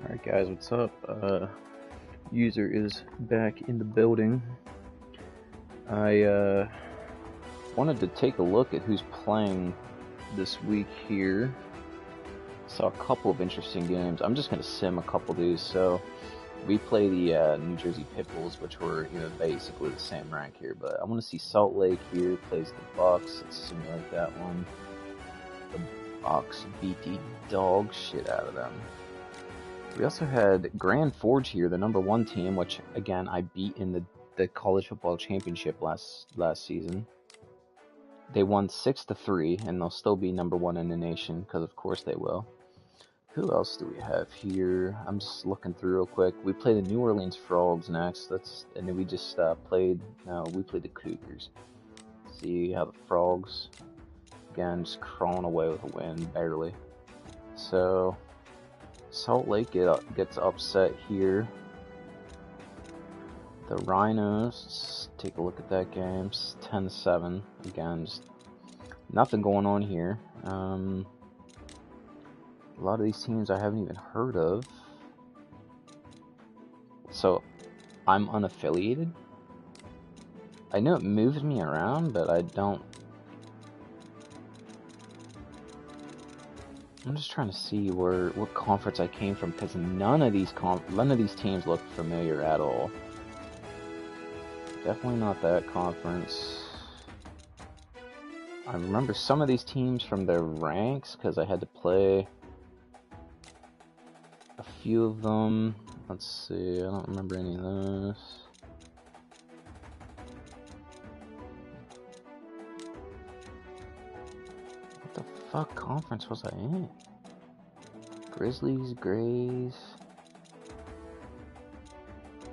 Alright guys, what's up? User is back in the building. I wanted to take a look at who's playing this week here. Saw a couple of interesting games. I'm just going to sim a couple of these. So we play the New Jersey Pitbulls, which were basically the same rank here. But I want to see Salt Lake here plays the Bucks. Let's simulate that one. The Bucks beat the dog shit out of them. We also had Grand Forge here, the #1 team, which again I beat in the college football championship last season. They won 6-3, and they'll still be #1 in the nation because of course they will. Who else do we have here? I'm just looking through real quick. We play the New Orleans Frogs next. And then we just played the Cougars. See how the Frogs again just crawling away with a win, barely. So Salt Lake gets upset here. The Rhinos, let's take a look at that game. It's 10-7. Again, just nothing going on here. A lot of these teams I haven't even heard of. So I'm unaffiliated. I know it moves me around, but I don't. I'm just trying to see what conference I came from, because none of these teams look familiar at all. Definitely not that conference. I remember some of these teams from their ranks because I had to play a few of them. Let's see, I don't remember any of those. What the fuck conference was I in? Grizzlies, Grays.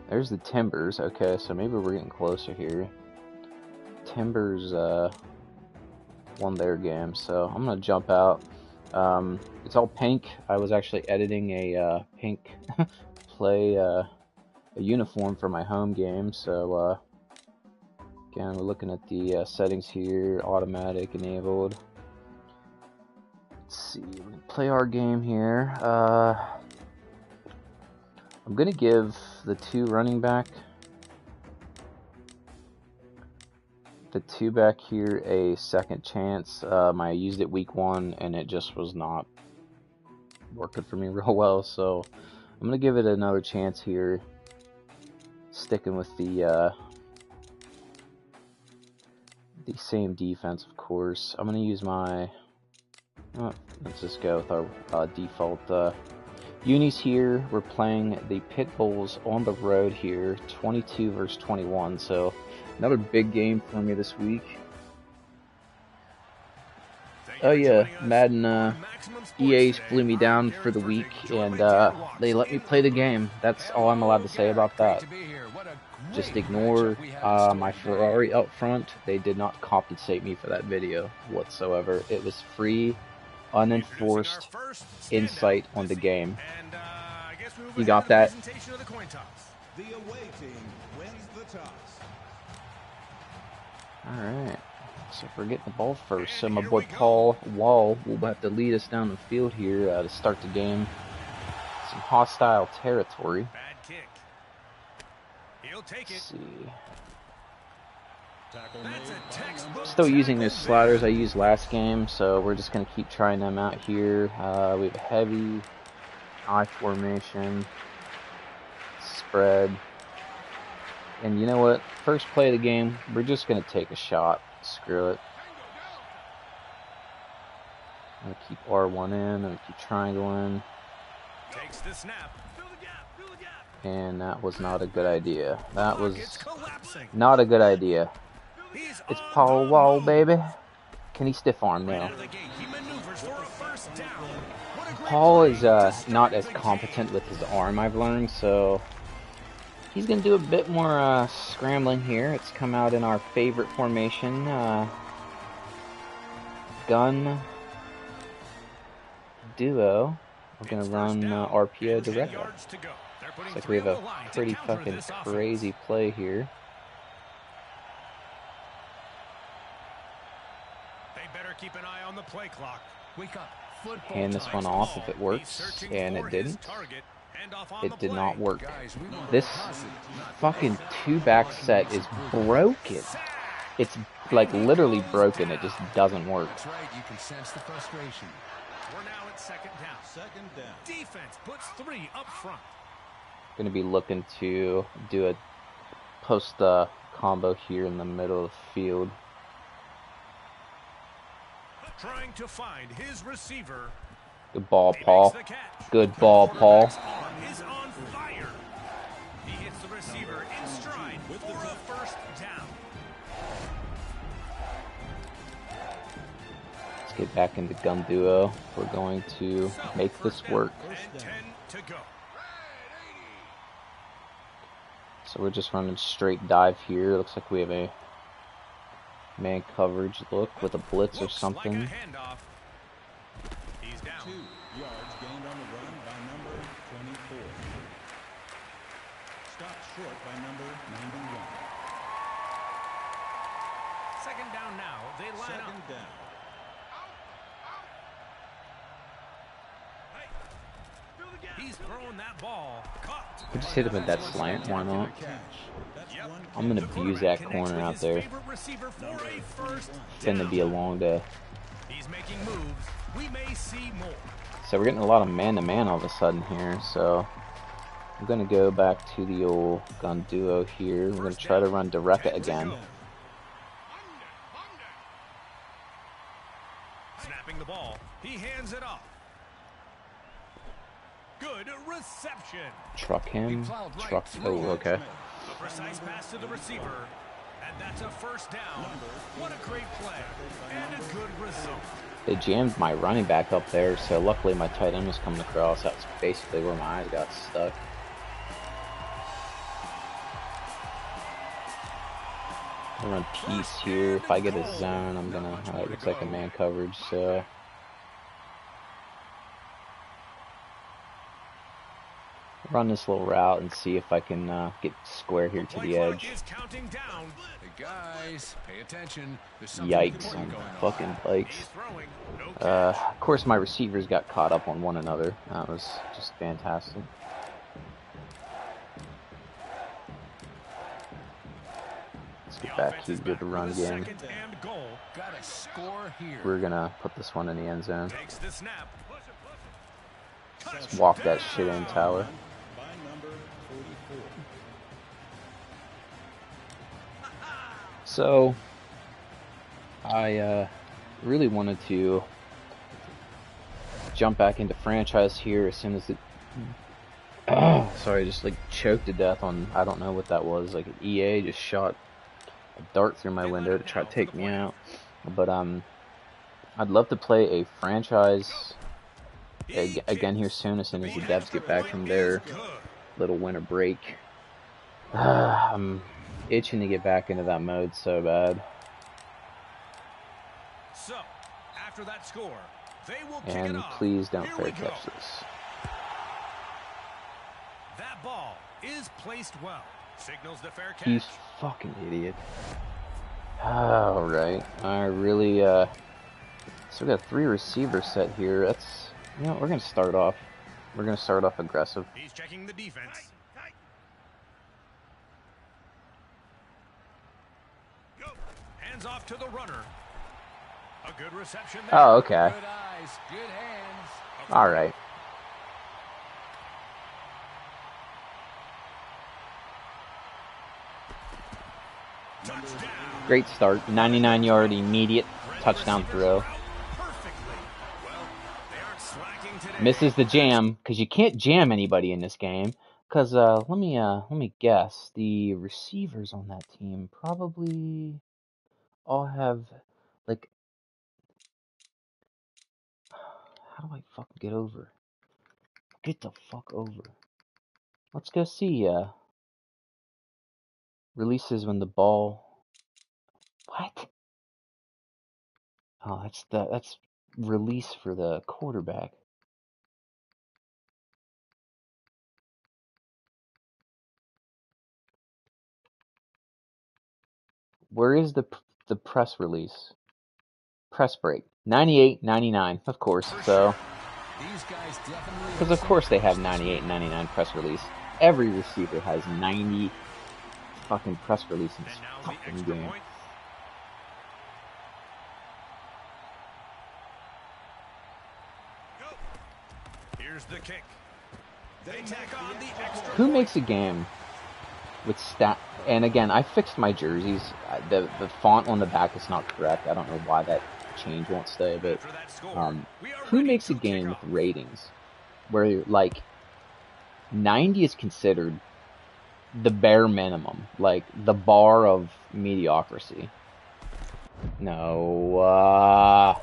There's the Timbers. Okay, so maybe we're getting closer here. Timbers won their game, so I'm gonna jump out. It's all pink. I was actually editing a pink play a uniform for my home game, so again, we're looking at the settings here. Automatic enabled. Let's see, we play our game here. I'm gonna give the two back here a second chance. I used it week 1 and it just was not working for me real well, so I'm gonna give it another chance here, sticking with the same defense, of course. I'm gonna use my let's just go with our default unis here. We're playing the Pitbulls on the road here, 22 versus 21, so another big game for me this week. Oh yeah, Madden EA flew me down for the week, and they let me play the game. That's all I'm allowed to say about that. Just ignore my Ferrari up front. They did not compensate me for that video whatsoever. It was free, unenforced insight on the game. You got that? Alright, so we're getting the ball first. So my boy Paul Wall will have to lead us down the field here to start the game. Some hostile territory. Let's see. Still using those sliders I used last game, so we're just going to keep trying them out here. We have a heavy I formation, spread, and you know what? First play of the game, we're just going to take a shot. Screw it. I'm going to keep R1 in, I'm going to keep triangle in. Takes the snap. And that was not a good idea. That was not a good idea. It's Paul Wall, baby. Can he stiff arm now? Paul is not as competent with his arm, I've learned, so he's going to do a bit more scrambling here. It's come out in our favorite formation, gun duo. We're going to run RPO direct. Looks like we have a pretty fucking crazy play here. They better keep an eye on the play clock. Hand this one off if it works, and it didn't. It did not work. This fucking two-back set is broken. It's like literally broken. It just doesn't work. That's right. You can sense the frustration. We're now at second down. Second down. Defense puts 3 up front. Going to be looking to do a post combo here in the middle of the field. Trying to find his receiver. Good ball, Paul. Good ball, Paul. Is on fire. He hits the receiver in stride for a first down. Let's get back into gun duo. We're going to make this work. And 10 to go. So we're just running straight dive here. Looks like we have a man coverage look with a blitz or something. Like a handoff. He's down. 2 yards gained on the run by number 24. Stopped short by number 91. Second down now. They line Second up. down. He's throwing that ball. Caught. We just hit him with that slant. Why not? That's Yep. one I'm gonna The abuse quarterback that connects corner with out his there. favorite receiver for a first It's gonna be a down. long day. He's making moves. We may see more. So we're getting a lot of man-to-man all of a sudden here. So I'm gonna go back to the old gun duo here. We're gonna try to run Direct again. Snapping the ball. He hands it off. Good reception. Truck him. Truck. Oh, okay. A precise pass to the receiver. And that's a first down. What a great play. And a good result. They jammed my running back up there, so luckily my tight end was coming across. That's basically where my eyes got stuck. I run piece here. If I get a zone, I'm gonna. It looks like a man coverage, so. Run this little route and see if I can get square here to the edge. Is counting down. Hey guys, pay attention. There's something Yikes important on going on. fucking bikes. He's throwing. No catch. Of course, my receivers got caught up on one another. That was just fantastic. Let's get back to the run game. Second and goal. Got a score here. We're gonna put this one in the end zone. Takes the snap. Let's walk that shit in, Tyler. by number 44. So, I really wanted to jump back into franchise here as soon as it. Sorry, I just like choked to death on. I don't know what that was. Like EA just shot a dart through my window to try to take me out. But I'd love to play a franchise again here soon, as soon as the devs get back from their little winter break. I'm itching to get back into that mode so bad. So, after that score, they will kick it And off. please don't Here fair we go. catch this. That ball is placed well. Signals the fair catch. You fucking idiot. Alright. I really, so we got 3 receivers set here. That's, you know, we're gonna start off. We're gonna start off aggressive. He's checking the defense. Go. Hands off to the runner. A good reception there. Oh, okay. Good eyes, good hands. Alright. Touchdown. Great start. 99-yard immediate touchdown throw. Perfectly. Well, they aren't slacking today. Misses the jam, because you can't jam anybody in this game. Because let me guess, the receivers on that team probably all have like, how do I fucking get over? Get the fuck over. Let's go see releases when the ball. What? Oh, that's release for the quarterback. Where is the press release? Press break. 98, 99, of course. So These guys definitely Because of course they have 98 and 99 press release. Every receiver has 90 fucking press release in this And now the fucking extra game. point. Go. Here's the kick. They tack on the extra Who point. makes a game with stat? And again, I fixed my jerseys. The font on the back is not correct. I don't know why that change won't stay, but After that score, we are who ready makes a to game kick with off. ratings where like 90 is considered the bare minimum, like the bar of mediocrity? No,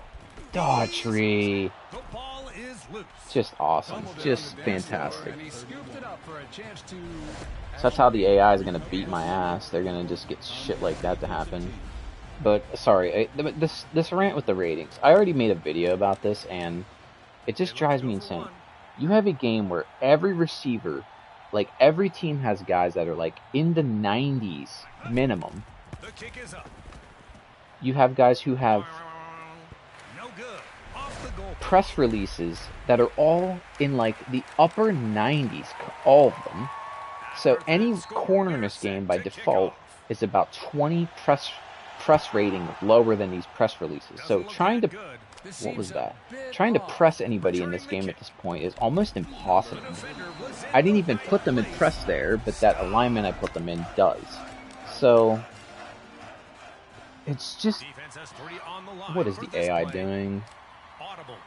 Daughtry. The ball is loose. Just awesome. Fumbled it Just on the dance floor, fantastic. and he scooped it up for a chance to So that's how the AI is going to beat my ass. They're going to just get shit like that to happen. But, sorry, this rant with the ratings. I already made a video about this, and it just drives me insane. You have a game where every receiver, like, every team has guys that are, like, in the 90s minimum. The kick is up. You have guys who have No good. Off the goal. press releases that are all in, like, the upper 90s, all of them. So any corner in this game, by default, is about 20 press rating lower than these press releases. So trying to, what was that? Trying to press anybody in this game at this point is almost impossible. I didn't even put them in press there, but that alignment I put them in does. So it's just, Defense has 3 on the line what is for the this AI play. doing? Audibles.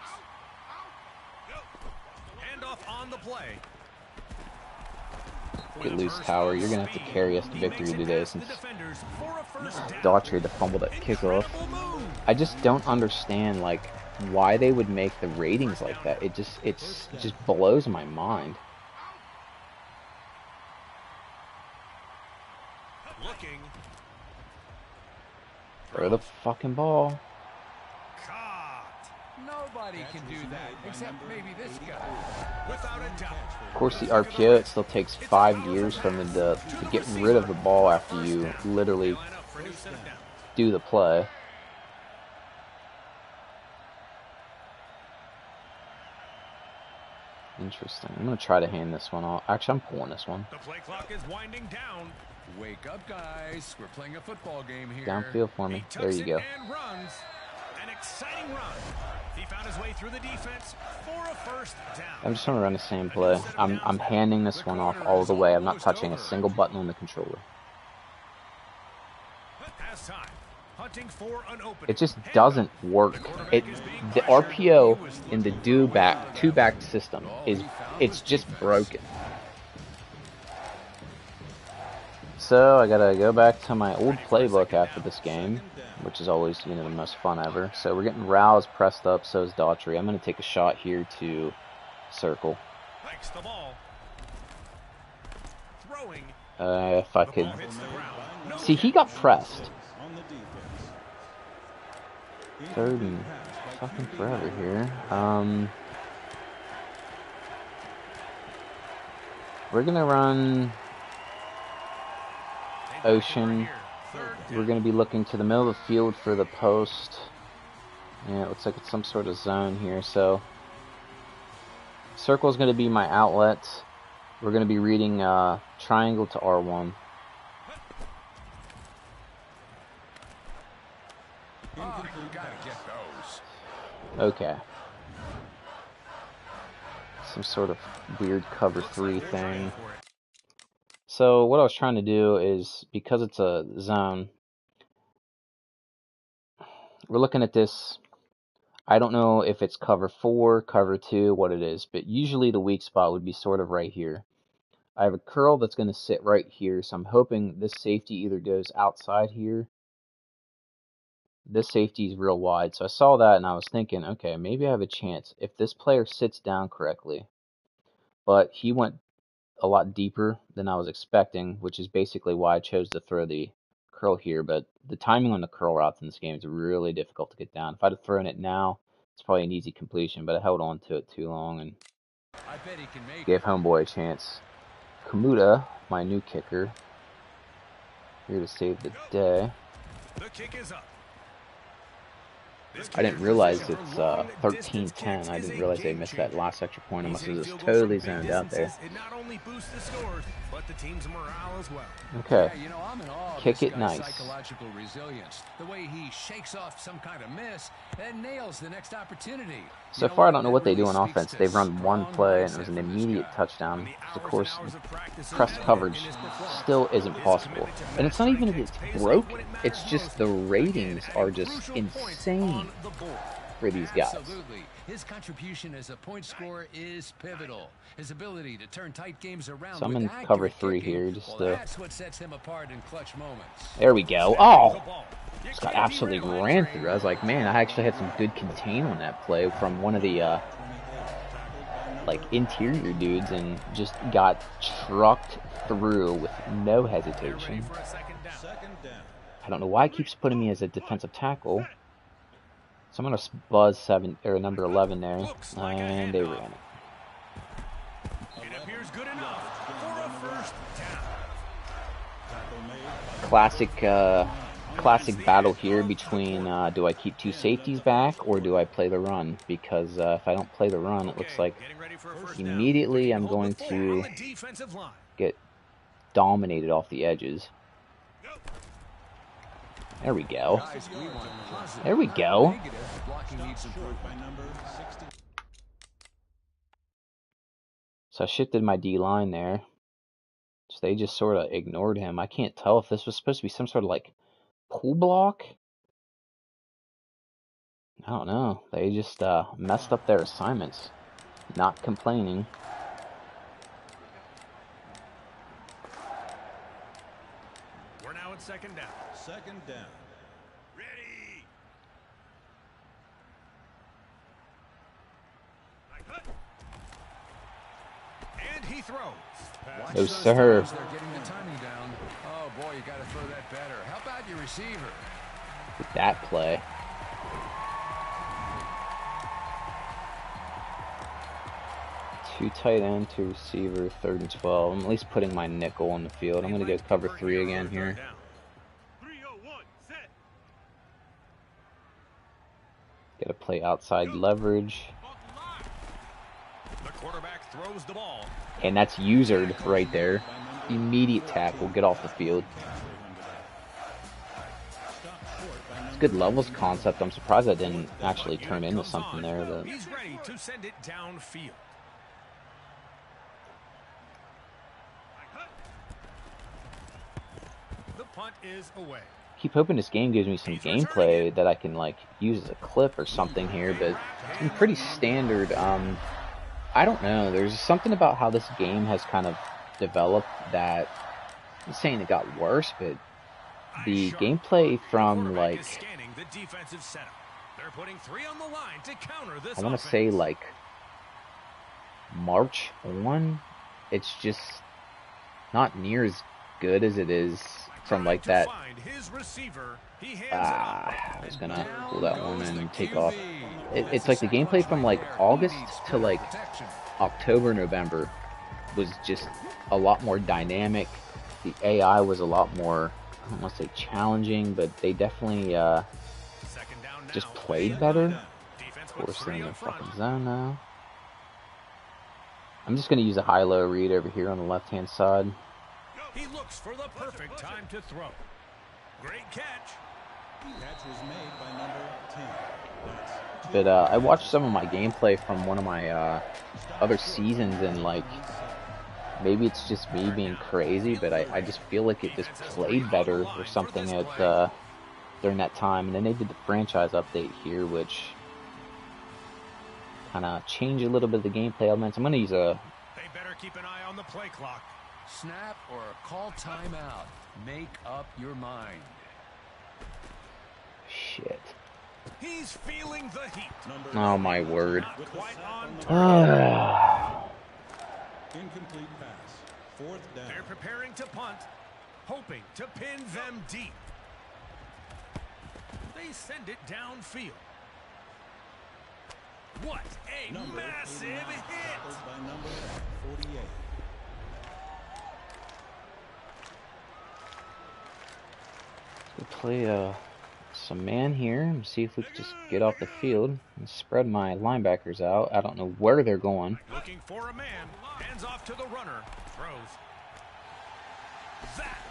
Handoff on the play. Get loose, Tower. You're going to have to carry us to victory today since Daughtry had to fumble that kickoff. I just don't understand, like, why they would make the ratings like that. It just blows my mind. Looking. Throw the fucking ball. Caught. Nobody can do that except maybe this guy. Without a doubt. Of course, the RPO, it still takes 5 years from them to get rid of the ball after you literally Line up for a new set of downs. do the play. Interesting. I'm going to try to hand this one off. Actually, I'm pulling this one. The play clock is winding down. Wake up, guys. We're playing a football game here. Downfield for me. He There tucks you it go. and runs. An exciting run. He found his way through the defense for a first down. I'm just going to run the same play. I'm handing this one off all the way. I'm not touching a single button on the controller. Pass time. Hunting for an opening. It just doesn't work. The RPO in the two-back system it's just broken. So I gotta go back to my old playbook after this game, which is always, you know, the most fun ever. So we're getting Rouse pressed up, so is Daughtry. I'm gonna take a shot here to circle. Hikes the ball. Throwing. If I The could ball hits the ground. No see, he got pressed. On the defense. Third and fucking forever here. We're gonna run Ocean. We're going to be looking to the middle of the field for the post. Yeah, it looks like it's some sort of zone here. So, circle is going to be my outlet. We're going to be reading triangle to R1. Oh, you gotta get those. Okay. Some sort of weird cover 3 thing. So what I was trying to do is, because it's a zone, we're looking at this. I don't know if it's cover 4, cover 2, what it is, but usually the weak spot would be sort of right here. I have a curl that's going to sit right here, so I'm hoping this safety either goes outside here. This safety is real wide, so I saw that and I was thinking, okay, maybe I have a chance if this player sits down correctly. But he went a lot deeper than I was expecting, which is basically why I chose to throw the curl here. But the timing on the curl routes in this game is really difficult to get down. If I'd have thrown it now, it's probably an easy completion, but I held on to it too long and I bet he can make gave homeboy a chance. Kamuta, my new kicker, here to save the day. The kick is up. I didn't realize it's 13-10. I didn't realize they missed that last extra point. I must have just totally zoned out there. It not only boosts the scores, but the team's morale as well. Okay. Yeah, you know, I'm in awe of Kick this it guy's nice. psychological resilience. The way he shakes off some kind of miss and nails the next opportunity. So far, I don't know what they do on offense. They've run one play, and it was an immediate touchdown. Of course, press coverage still isn't possible. And it's not even if it's broke, it's just the ratings are just insane for these guys. Absolutely. His contribution as a point scorer is pivotal. His ability to turn tight games around. So I'm in with cover accurate 3 kicking, here. Just well, that's what sets him apart in clutch moments. there we go. Oh! Just got absolutely ran through. I was like, man, I actually had some good contain on that play from one of the like interior dudes, and just got trucked through with no hesitation. I don't know why it keeps putting me as a defensive tackle. So I'm gonna buzz number 11 there, and they ran it. It appears good enough for a first down. Classic battle here between do I keep 2 safeties back or do I play the run? Because if I don't play the run, it looks like immediately I'm going to get dominated off the edges. There we go. There we go. So I shifted my D-line there. So they just sort of ignored him. I can't tell if this was supposed to be some sort of like pull block. I don't know. They just messed up their assignments. Not complaining. We're now at second down. Second down. Ready. And he throws. No, sir. They're getting the timing down. Oh boy, you got to throw that better. How about your receiver? With that play. Two tight end, 2 receiver, 3rd and 12. I'm at least putting my nickel on the field. I'm going to go cover 3 again here. Got to play outside leverage. The quarterback throws the ball. And that's usered right there. Immediate tackle, get off the field. It's good levels concept. I'm surprised that didn't actually turn into something there. But He's ready to send it downfield. The punt is away. keep hoping this game gives me some gameplay that I can like use as a clip or something here, but it's been pretty standard. I don't know, there's something about how this game has kind of developed that, I'm not saying it got worse, but the gameplay from like, I want to say like March on, it's just not near as good as it is from like that. I was gonna pull that one and take off. It's like the gameplay from like August to like October, November was just a lot more dynamic. The AI was a lot more, I don't want to say challenging, but they definitely just played better. Of course, they're in the fucking zone now. I'm just going to use a high-low read over here on the left-hand side. He looks for the perfect time to throw. Great catch. Catch was made by number 10. But I watched some of my gameplay from one of my other seasons, and like, maybe it's just me being crazy, but I just feel like it just played better or something at during that time. And then they did the franchise update here, which kind of changed a little bit of the gameplay elements. I'm going to use a... They better keep an eye on the play clock. Snap or call timeout. Make up your mind. Shit. He's feeling the heat. Oh my word. Incomplete pass. Fourth down. They're preparing to punt, hoping to pin them deep. They send it downfield. What a massive hit! By number 48. We play some man here and see if we can just get off the field and spread my linebackers out. I don't know where they're going. Looking for a man. Hands off to the runner. Throws.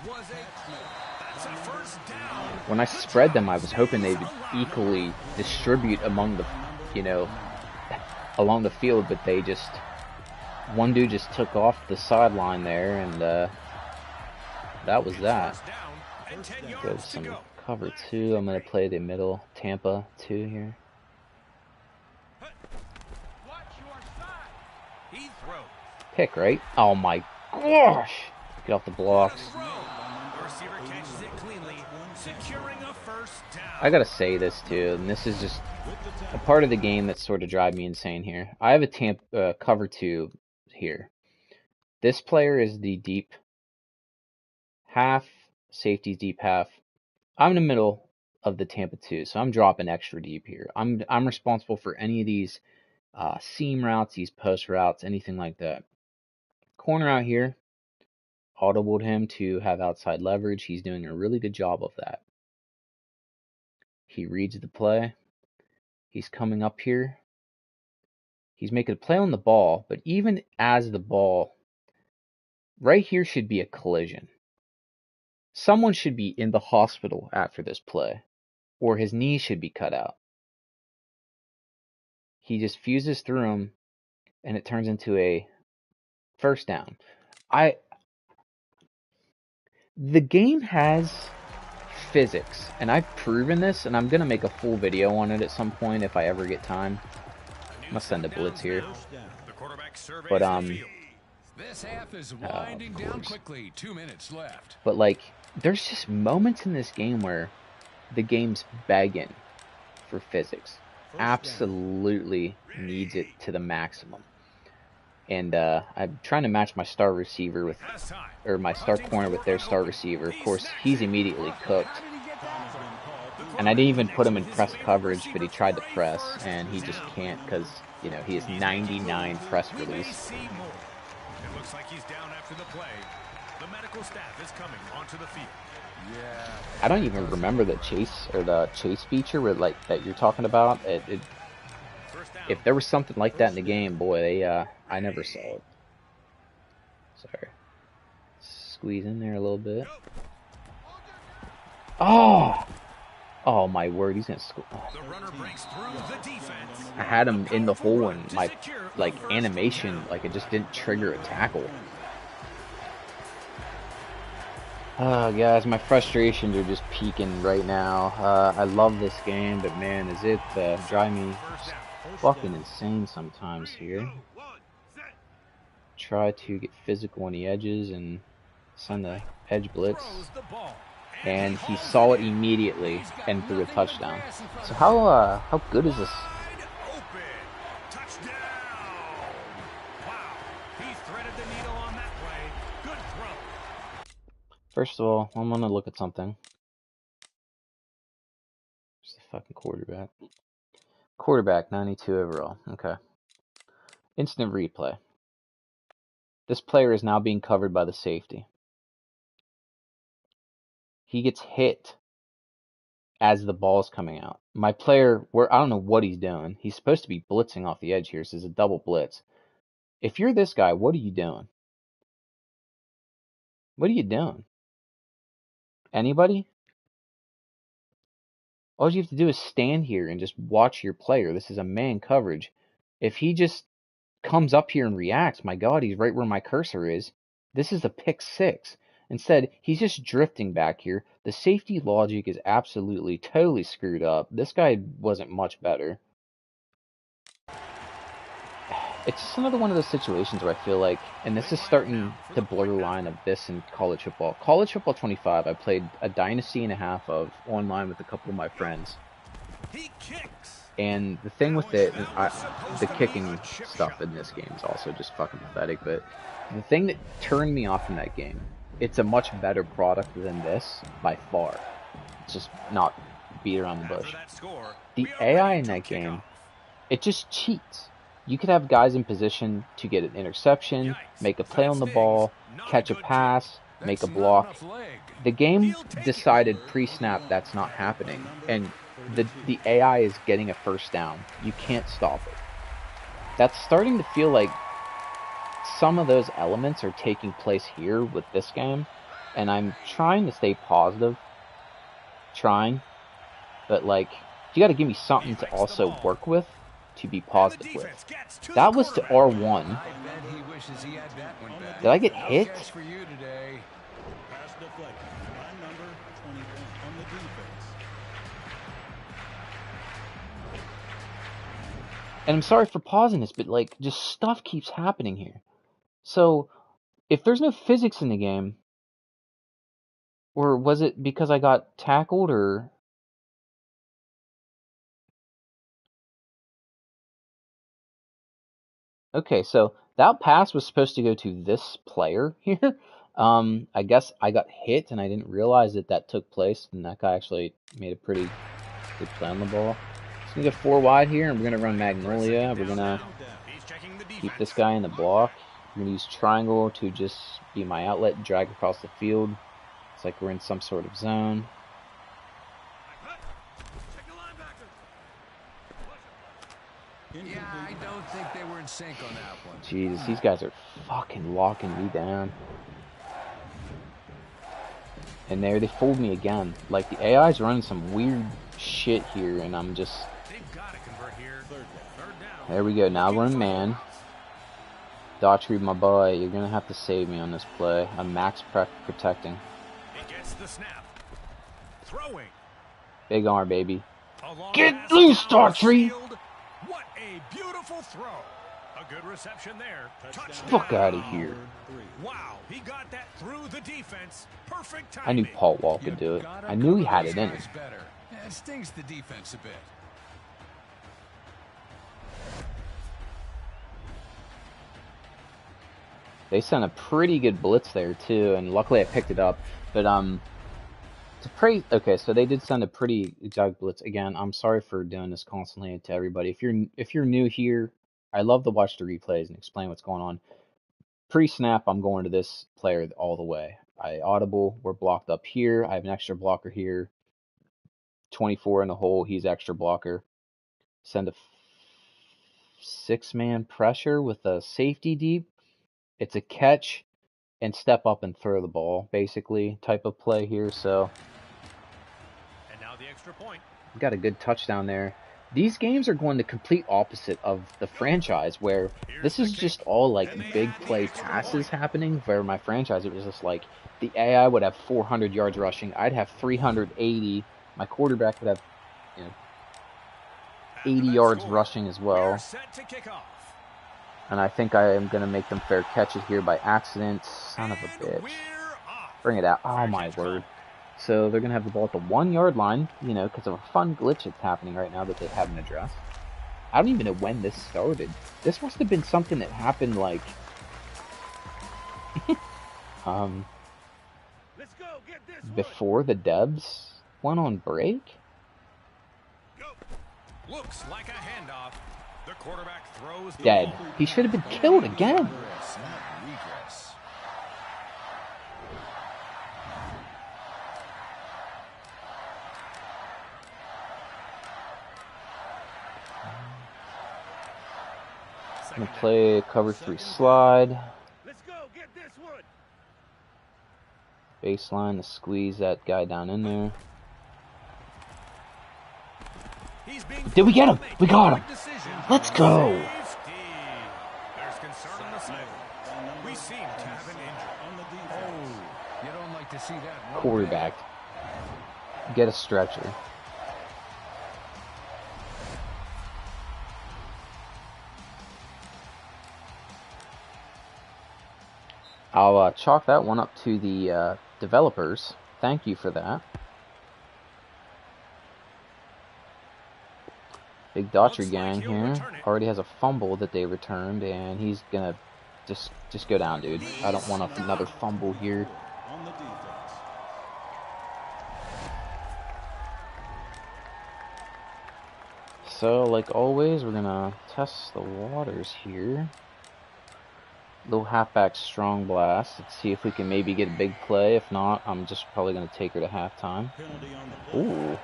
That's a first down. When I spread them, I was hoping they would equally distribute among the, along the field, but they just, one dude just took off the sideline there, and that was that. Go with some cover 2. I'm going to play the middle Tampa 2 here. Pick, right? Oh my gosh! Get off the blocks. I gotta say this too, and this is just a part of the game that sort of drives me insane here. I have a Tampa cover 2 here. This player is the deep half, safety's deep half. I'm in the middle of the Tampa 2, so I'm dropping extra deep here. I'm responsible for any of these seam routes, these post routes, anything like that. Corner out here, audibled him to have outside leverage. He's doing a really good job of that. He reads the play. He's coming up here. He's making a play on the ball, but even as the ball, right here should be a collision. Someone should be in the hospital after this play, or his knee should be cut out. He just fuses through him, and it turns into a first down. The game has physics, and I've proven this, and I'm going to make a full video on it at some point if I ever get time. I'm going to send a blitz here. But, this half is winding down quickly. 2 minutes left. But, like, there's just moments in this game where the game's begging for physics. Absolutely needs it to the maximum. And I'm trying to match my star receiver with, or my star corner with their star receiver. Of course, he's immediately cooked. And I didn't even put him in press coverage, but he tried to press, and he just can't because, he has 99 press release. It looks like he's down after the play. The medical staff is coming onto the field. Yeah. I don't even remember the chase feature that you're talking about. If there was something like that in the game, boy, I never saw it. Sorry. Squeeze in there a little bit. Oh! Oh my word, he's gonna score. Oh. The runner breaks through the defense. I had him in the hole and my animation, it just didn't trigger a tackle. Guys, my frustrations are just peaking right now. I love this game, but man, is it driving me fucking insane sometimes here. Try to get physical on the edges and send the edge blitz. And he saw it immediately and threw a touchdown. So how good is this? First of all, I'm gonna look at something. Where's the fucking quarterback? Quarterback, 92 overall. Okay. Instant replay. This player is now being covered by the safety. He gets hit as the ball's coming out. My player, I don't know what he's doing. He's supposed to be blitzing off the edge here. So this is a double blitz. If you're this guy, what are you doing? What are you doing? Anybody? All you have to do is stand here and just watch your player. This is a man coverage. If he just comes up here and reacts, my God, he's right where my cursor is. This is a pick 6. Instead, he's just drifting back here. The safety logic is absolutely, totally screwed up. This guy wasn't much better. It's just another one of those situations where I feel like, and this is starting to blur the line of this in college football. College football 25, I played a Dynasty and a half of online with a couple of my friends. And the thing with it, the kicking stuff in this game is also just fucking pathetic. But the thing that turned me off from that game, it's a much better product than this by far. It's just not beat around the bush. The AI in that game, it just cheats. You could have guys in position to get an interception, make a play on the ball, catch a pass, make a That's not block. enough leg. The game decided pre-snap that's not happening, and the AI is getting a first down. You can't stop it. That's starting to feel like some of those elements are taking place here with this game, and I'm trying to stay positive. But like, you got to give me something to also work with to be positive with. That was to R1. I bet he wishes he had that one back. Did I get No hit? catch for you today. Pass deflected by number 21 on the defense. And I'm sorry for pausing this, but like, just stuff keeps happening here. So, if there's no physics in the game, or was it because I got tackled, or... Okay, so that pass was supposed to go to this player here. I guess I got hit and I didn't realize that took place, and that guy actually made a pretty good play on the ball. So we get 4 wide here, and we're going to run Magnolia. We're going to keep this guy in the block. I'm going to use triangle to just be my outlet and drag across the field. It's like we're in some sort of zone. Yeah, I don't think they were in sync on that one. Jesus, these guys are fucking locking me down. And there, they fooled me again. Like, the AI's running some weird shit here, and I'm just... They've got to convert here. Third down. There we go, now we're in man. Daughtry, my boy, you're gonna have to save me on this play. I'm max protecting. He gets the snap. Throwing. Big arm, baby. Get loose, Daughtry! What a beautiful throw. A good reception there. Touchdown. Fuck out of here. Wow, he got that through the defense. Perfect timing. I knew Paul Wall could do it. I knew he had it in him. Better. It stings the defense a bit. They sent a pretty good blitz there too, and luckily I picked it up. But okay, so they did send a pretty exotic blitz. Again, I'm sorry for doing this constantly to everybody. If you're new here, I love to watch the replays and explain what's going on. Pre-snap, I'm going to this player all the way. I audible, we're blocked up here. I have an extra blocker here. 24 in the hole, he's extra blocker. Send a 6-man pressure with a safety deep. It's a catch and step up and throw the ball, basically, type of play here. So, And now the extra point. got a good touchdown there. These games are going the complete opposite of the franchise, where this is just all like big play passes happening, where my franchise, it was just like the AI would have 400 yards rushing, I'd have 380, my quarterback would have 80 yards rushing as well. And I think I am going to make them fair catch it here by accident. Son of a bitch. Bring it out. Oh my word. So they're going to have the ball at the 1-yard line, because of a fun glitch that's happening right now that they haven't addressed. I don't even know when this started. This must have been something that happened like... before the devs went on break? Looks like a handoff. The quarterback throws the Dead. ball. He should have been killed again. Regress. I'm going to play cover 3 slide. Let's go. Get this one. Baseline to squeeze that guy down in there. Did we get him? We got him. Let's go. There's concern on the side. We seem to have an injury. On the defense. You don't like to see that. one Quarterback. Get a stretcher. I'll chalk that one up to the developers. Thank you for that. Big Daughtry gang here already has a fumble that they returned, and he's gonna just go down, dude. I don't want another fumble here. On the defense. So, like always, we're gonna test the waters here. Little halfback strong blast. Let's see if we can maybe get a big play. If not, I'm just probably going to take her to halftime. Penalty on the play. Ooh.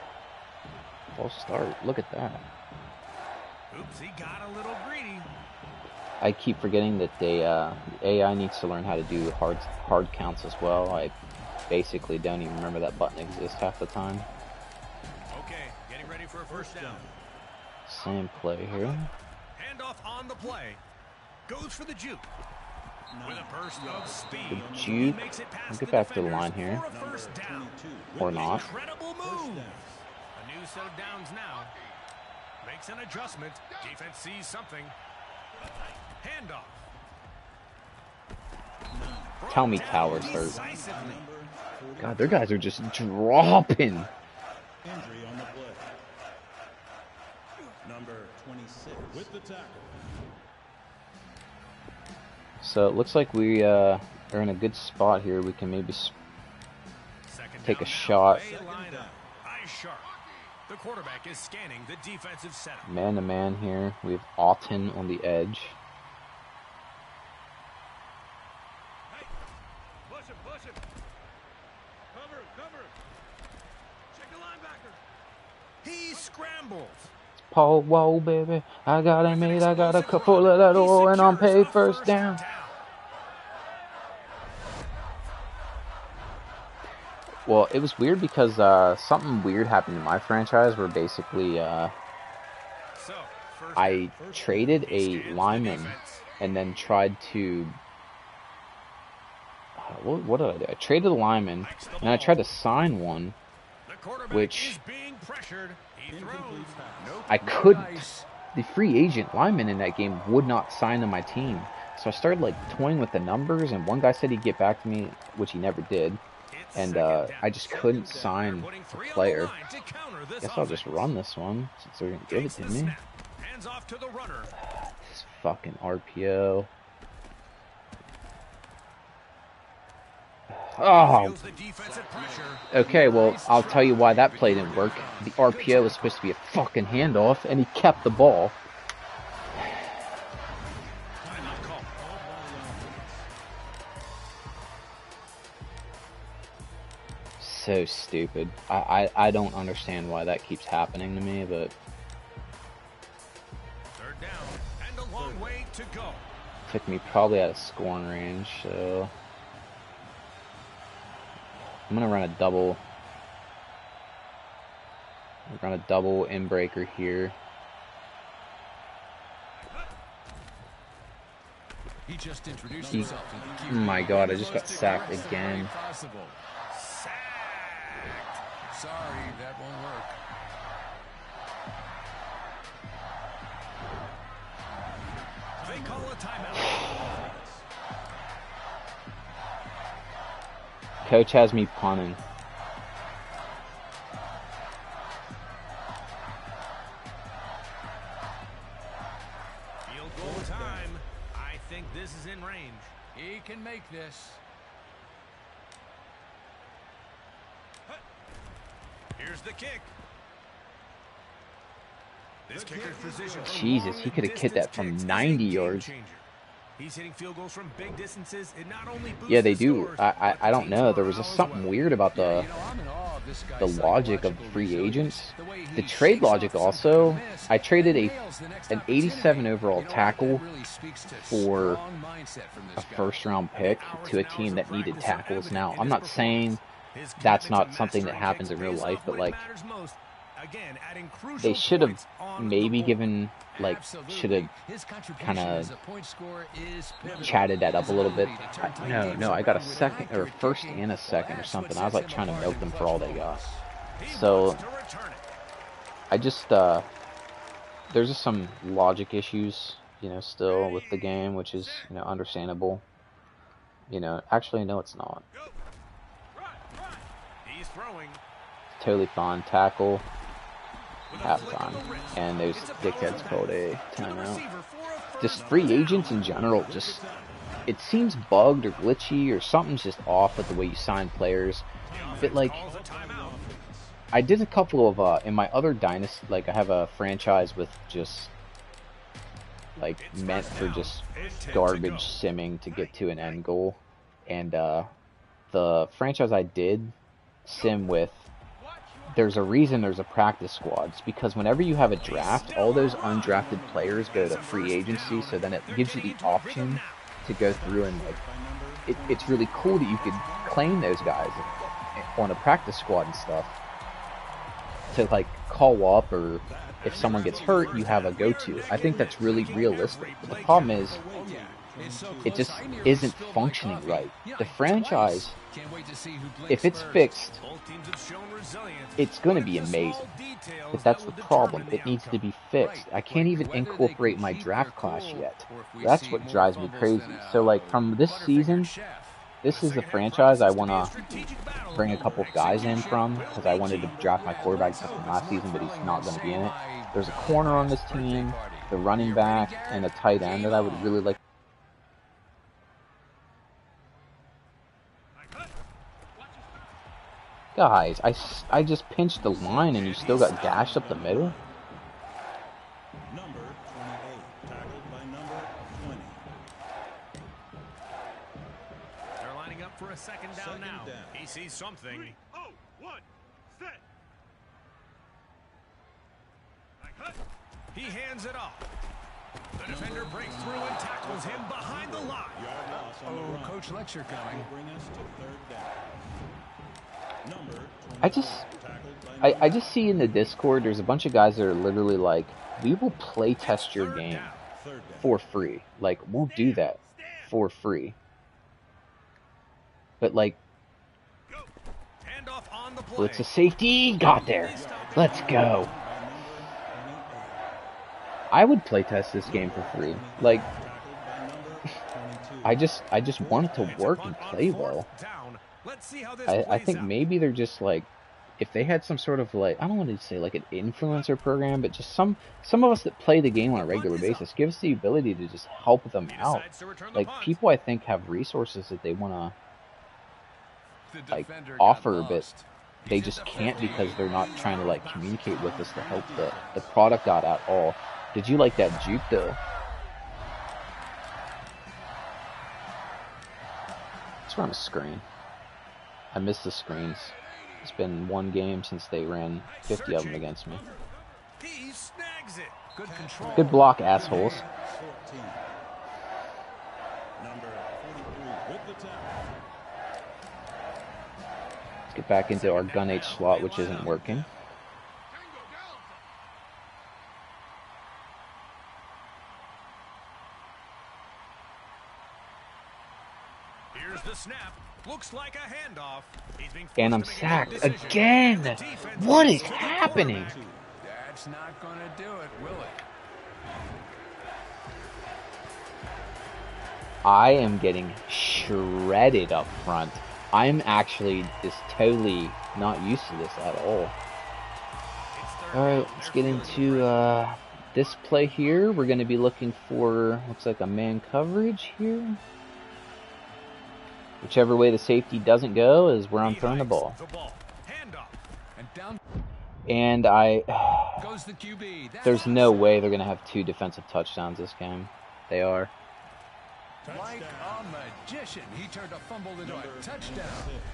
False start. Look at that. Oops, he got a little greedy. I keep forgetting that the AI needs to learn how to do hard counts as well. I basically don't even remember that button exists half the time. Okay, getting ready for a first down. Same play here. Handoff on the play. Goes for the juke. With a burst of speed. The He juke. makes it past We'll the get back to the defenders line here. for a first down. Or not. Incredible move. A new set of downs now. Makes an adjustment. Defense sees something. Handoff. Tell me Towers hurt. God, their guys are just dropping. Injury on the play. Number 26 with the tackle. So it looks like we are in a good spot here. We can maybe take a shot. Eyes sharp. The quarterback is scanning the defensive setup. Man to man here. We have Auten on the edge. Hey, push him, push him. Cover him, cover him. Check the linebacker. He scrambles. Paul, whoa, baby. I got it made. I got a couple of that oil and I'm paid first down. Well, it was weird because something weird happened in my franchise where basically I traded a lineman and then tried to... what did I do? I traded a lineman and I tried to sign one, which I couldn't. The free agent lineman in that game would not sign to my team. So I started like toying with the numbers, and one guy said he'd get back to me, which he never did. And I just couldn't sign a player. Guess I'll just run this one since they're gonna give it to me. This fucking RPO. Oh. Okay, well, I'll tell you why that play didn't work. The RPO was supposed to be a fucking handoff, and he kept the ball. So stupid. I don't understand why that keeps happening to me, but... Third down and a long way to go. Took me probably out of scoring range, so... I'm gonna run a double. Run a double in-breaker here. He just introduced himself to the Oh my god, I just got sacked again. Sorry, that won't work. They call a timeout. Coach has me punting. Field goal time. I think this is in range. He can make this. Here's the kick. This kicker's position. Jesus, he could have kicked that from 90 yards. He's hitting field goals from big distances. It not only boosts Yeah, they do. I don't know. There was just something weird about the logic of free agents. The trade logic also. I traded an 87 overall tackle for a first-round pick to a team that needed tackles. Now, I'm not saying that's not something that happens in real life, but like they should have maybe given, like, should have kind of chatted that up a little bit. No, I got a second or first and a second or something. I was like trying to milk them for all they got. So I just there's just some logic issues, you know, still with the game, which is, you know, understandable. You know, actually no, it's not. Totally fine. Tackle. Halftime. And those dickheads called a timeout. Just free agents in general, just, it seems bugged or glitchy or something's just off with the way you sign players. But like, I did a couple of, in my other Dynasty, like I have a franchise with just like meant for just garbage simming to get to an end goal. And the franchise I did sim with, there's a reason there's a practice squad. It's because whenever you have a draft, all those undrafted players go to free agency, so then it gives you the option to go through and like, it's really cool that you could claim those guys on a practice squad and stuff to like call up, or if someone gets hurt, you have a go-to. I think that's really realistic. But the problem is, it just isn't functioning right. The franchise, if it's fixed, it's going to be amazing. But that's the problem. It needs to be fixed. I can't even incorporate my draft class yet. That's what drives me crazy. So like from this season, this is the franchise I want to bring a couple of guys in from, because I wanted to draft my quarterback from last season, but he's not going to be in it. There's a corner on this team, the running back, and a tight end that I would really like. Guys, I just pinched the line and you still got gashed up the middle? Number 28, tackled by number 20. They're lining up for a second down now. He sees something. 3, 0, 1, set. He hands it off. The defender breaks through and tackles him behind the line. Oh, Coach Lecture coming. Will bring us to third down. Number 20, I just see in the Discord there's a bunch of guys that are literally like, we will play test your game for free. Like, we'll do that for free. But like, well, it's a safety. Got there. Let's go. I would play test this game for free. Like, I just want it to work and play well. I think maybe they're just like, if they had some sort of like, I don't want to say like an influencer program, but just some of us that play the game on a regular basis, give us the ability to just help them out. Like, people I think have resources that they want to like offer, but they just can't because they're not trying to like communicate with us to help the product out at all. Did you like that juke though? Let's run a screen. I miss the screens. It's been one game since they ran 50 of them against me. He snags it. Good control. Good block, assholes. 14. Number 43 with the tackle. Let's get back into our gun H slot, which isn't working. Here's the snap. Looks like a handoff. And I'm sacked again. What is happening? That's not going to do it, will it? I am getting shredded up front. I'm actually just totally not used to this at all. Alright, let's get into this play here. We're going to be looking for, looks like a man coverage here. Whichever way the safety doesn't go is where I'm throwing the ball. And there's no way they're going to have 2 defensive touchdowns this game. They are. Like a magician, he turned a fumble into a touchdown.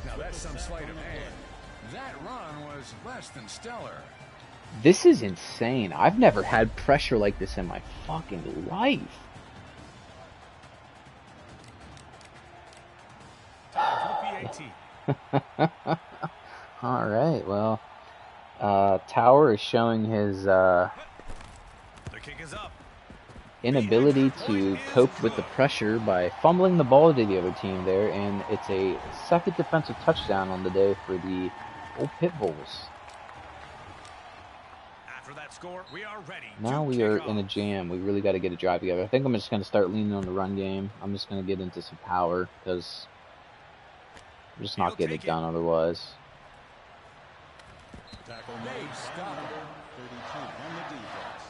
Now that's some sleight of hand. That run was less than stellar. This is insane. I've never had pressure like this in my fucking life. Alright, well, Tower is showing his inability to cope with the pressure by fumbling the ball to the other team there, and it's a second defensive touchdown on the day for the old Pit Bulls. After that score, we are ready. Now we are in a jam. We really got to get a drive together. I think I'm just going to start leaning on the run game. I'm just going to get into some power because I'm just not getting it done otherwise. Tackle made. Number 32 on the defense.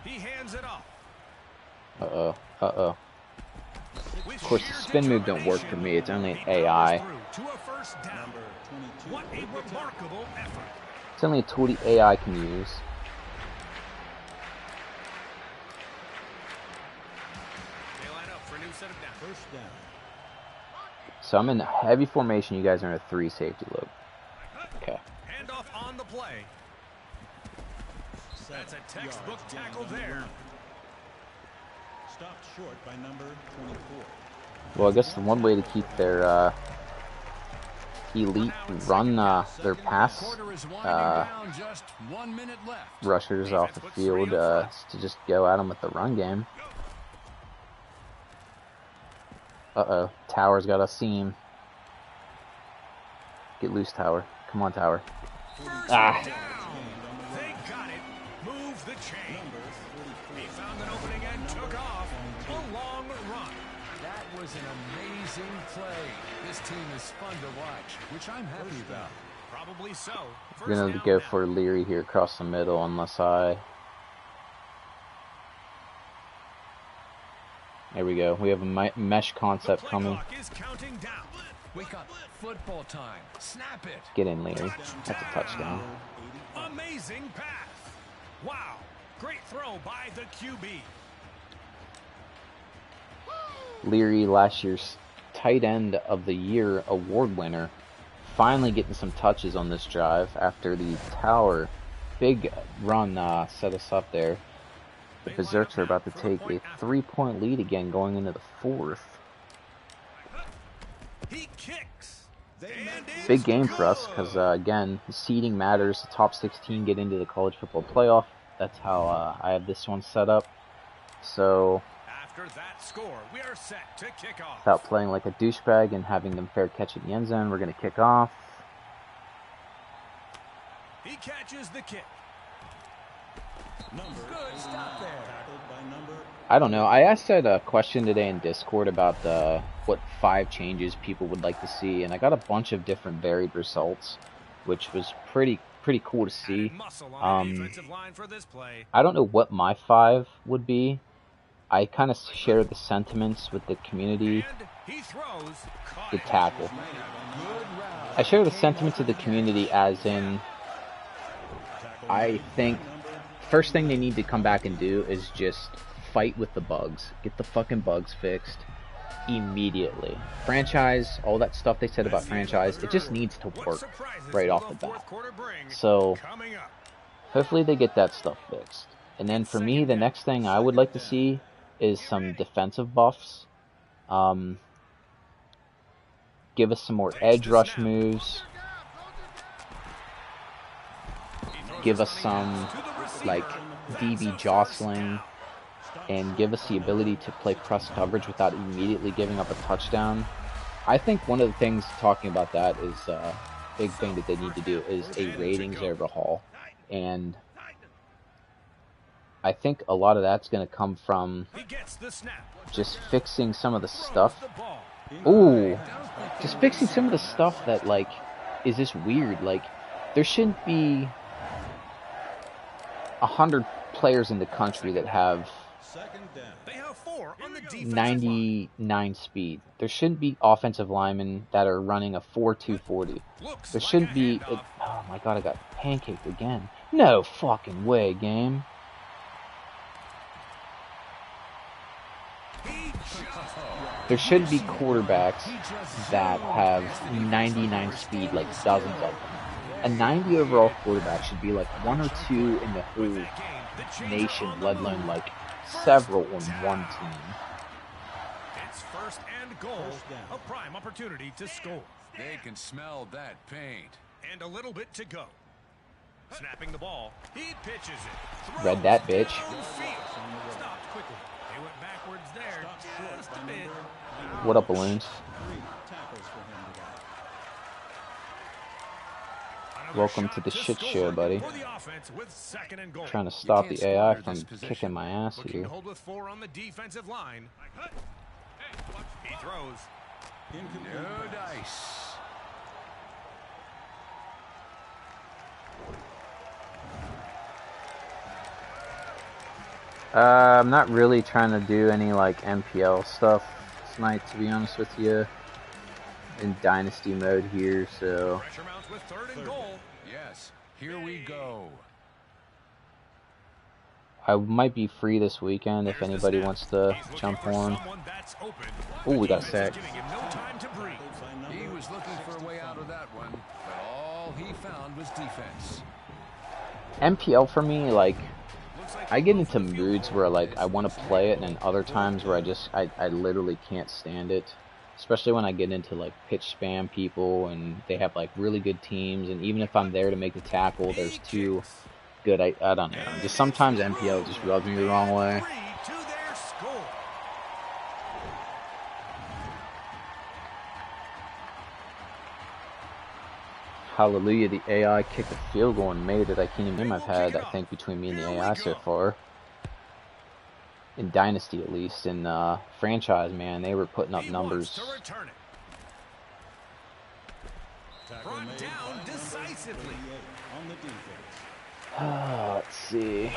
He hands it off. Uh-oh. Uh-oh. Of course, the spin move don't work for me. It's only an AI. What a remarkable effort. It's only a tool the AI can use. They line up for a new set of downs. First down. So I'm in heavy formation. You guys are in a 3 safety look. Okay. Handoff on the play. That's a textbook tackle there. Stopped short by number 24. Well, I guess the one way to keep their elite run, their pass rushers off the field is to just go at them with the run game. Uh-oh. Tower's got a seam. Get loose, Tower. Come on, Tower. Ah. They got it. Move the chain. He found an opening and took off. A long run. That was an amazing play. This team is fun to watch, which I'm happy about. Probably so. We're going to go for Leary here across the middle unless I... There we go. We have a mesh concept coming. Is counting down. We got football time. Snap it. Get in, Leary. That's a touchdown. Amazing pass. Wow. Great throw by the QB. Leary, last year's tight end of the year award winner, finally getting some touches on this drive after the Tower big run set us up there. The Berserks are about to take a 3-point lead again going into the 4th. He kicks. Big game for us because, again, the seeding matters. The top 16 get into the college football playoff. That's how I have this one set up. So, After that score, we are set to kick off. without playing like a douchebag and having them fair catch at the end zone, we're going to kick off. He catches the kick. Good stop there. Tackled by number. I don't know. I asked a question today in Discord about what 5 changes people would like to see, and I got a bunch of different varied results, which was pretty cool to see. Added muscle on the defensive line for this play. I don't know what my 5 would be. I kind of share the sentiments with the community. And he throws. Caught The it. tackle. I share the sentiments of the community as in, I think first thing they need to come back and do is just fight with the bugs. Get the fucking bugs fixed immediately. Franchise, all that stuff they said about franchise, it just needs to What work surprises right will off the the bat. fourth quarter bring? So Coming up. hopefully they get that stuff fixed. And then for me, the next thing I would like to see is some defensive buffs. Give us some more edge rush moves. Give us some like DB jostling, and give us the ability to play press coverage without immediately giving up a touchdown. I think one of the things talking about that is a big thing that they need to do is a ratings overhaul, and I think a lot of that's going to come from He gets the snap. just fixing some of the stuff. The ball. Ooh, just fixing some of the stuff that like is just weird. Like there shouldn't be 100 players in the country that have Second down. They have 4 on the defensive line. 99 speed. There shouldn't be offensive linemen that are running a 4.240. Looks There like shouldn't a be. handoff. Oh my god, I got pancaked again. No fucking way, game. He just There shouldn't be quarterbacks that have 99 speed, like dozens of them. A 90 overall quarterback should be like 1 or 2 in the whole game. The chains nation, are on the let move. alone like several on one team. It's first and goal. A prime opportunity to score. They can smell that paint. And a little bit to go. Snapping the ball. He pitches it. Read that, bitch. Downfield. Stopped quickly. They went backwards there just a bit. What up, balloons? 3 tackles for him today. Another Welcome shot to the shit score show, buddy. for the offense with second and goal. Trying to stop can't the AI squander from this position. kicking my ass Looking here. to hold with 4 on the defensive line. He throws. Incomplete No pass. dice. I'm not really trying to do any like MPL stuff tonight, to be honest with you. In Dynasty mode here, so. Pressure mounts with third and goal. Yes, here we go. I might be free this weekend if anybody wants to jump on. Oh, we got a sack. He was looking for a way out of that one, but all he found was defense. MPL for me, like, I get into moods where like I want to play it, and then other times where I literally can't stand it. Especially when I get into like pitch spam people and they have like really good teams, and even if I'm there to make the tackle, there's two good. I don't know. Just sometimes MPL just rubs me the wrong way. Hallelujah, the AI kicked a field goal and made it. I can't even name I've had, I think, between me and the AI so far. In Dynasty, at least. In franchise, man, they were putting up numbers. Let's see. I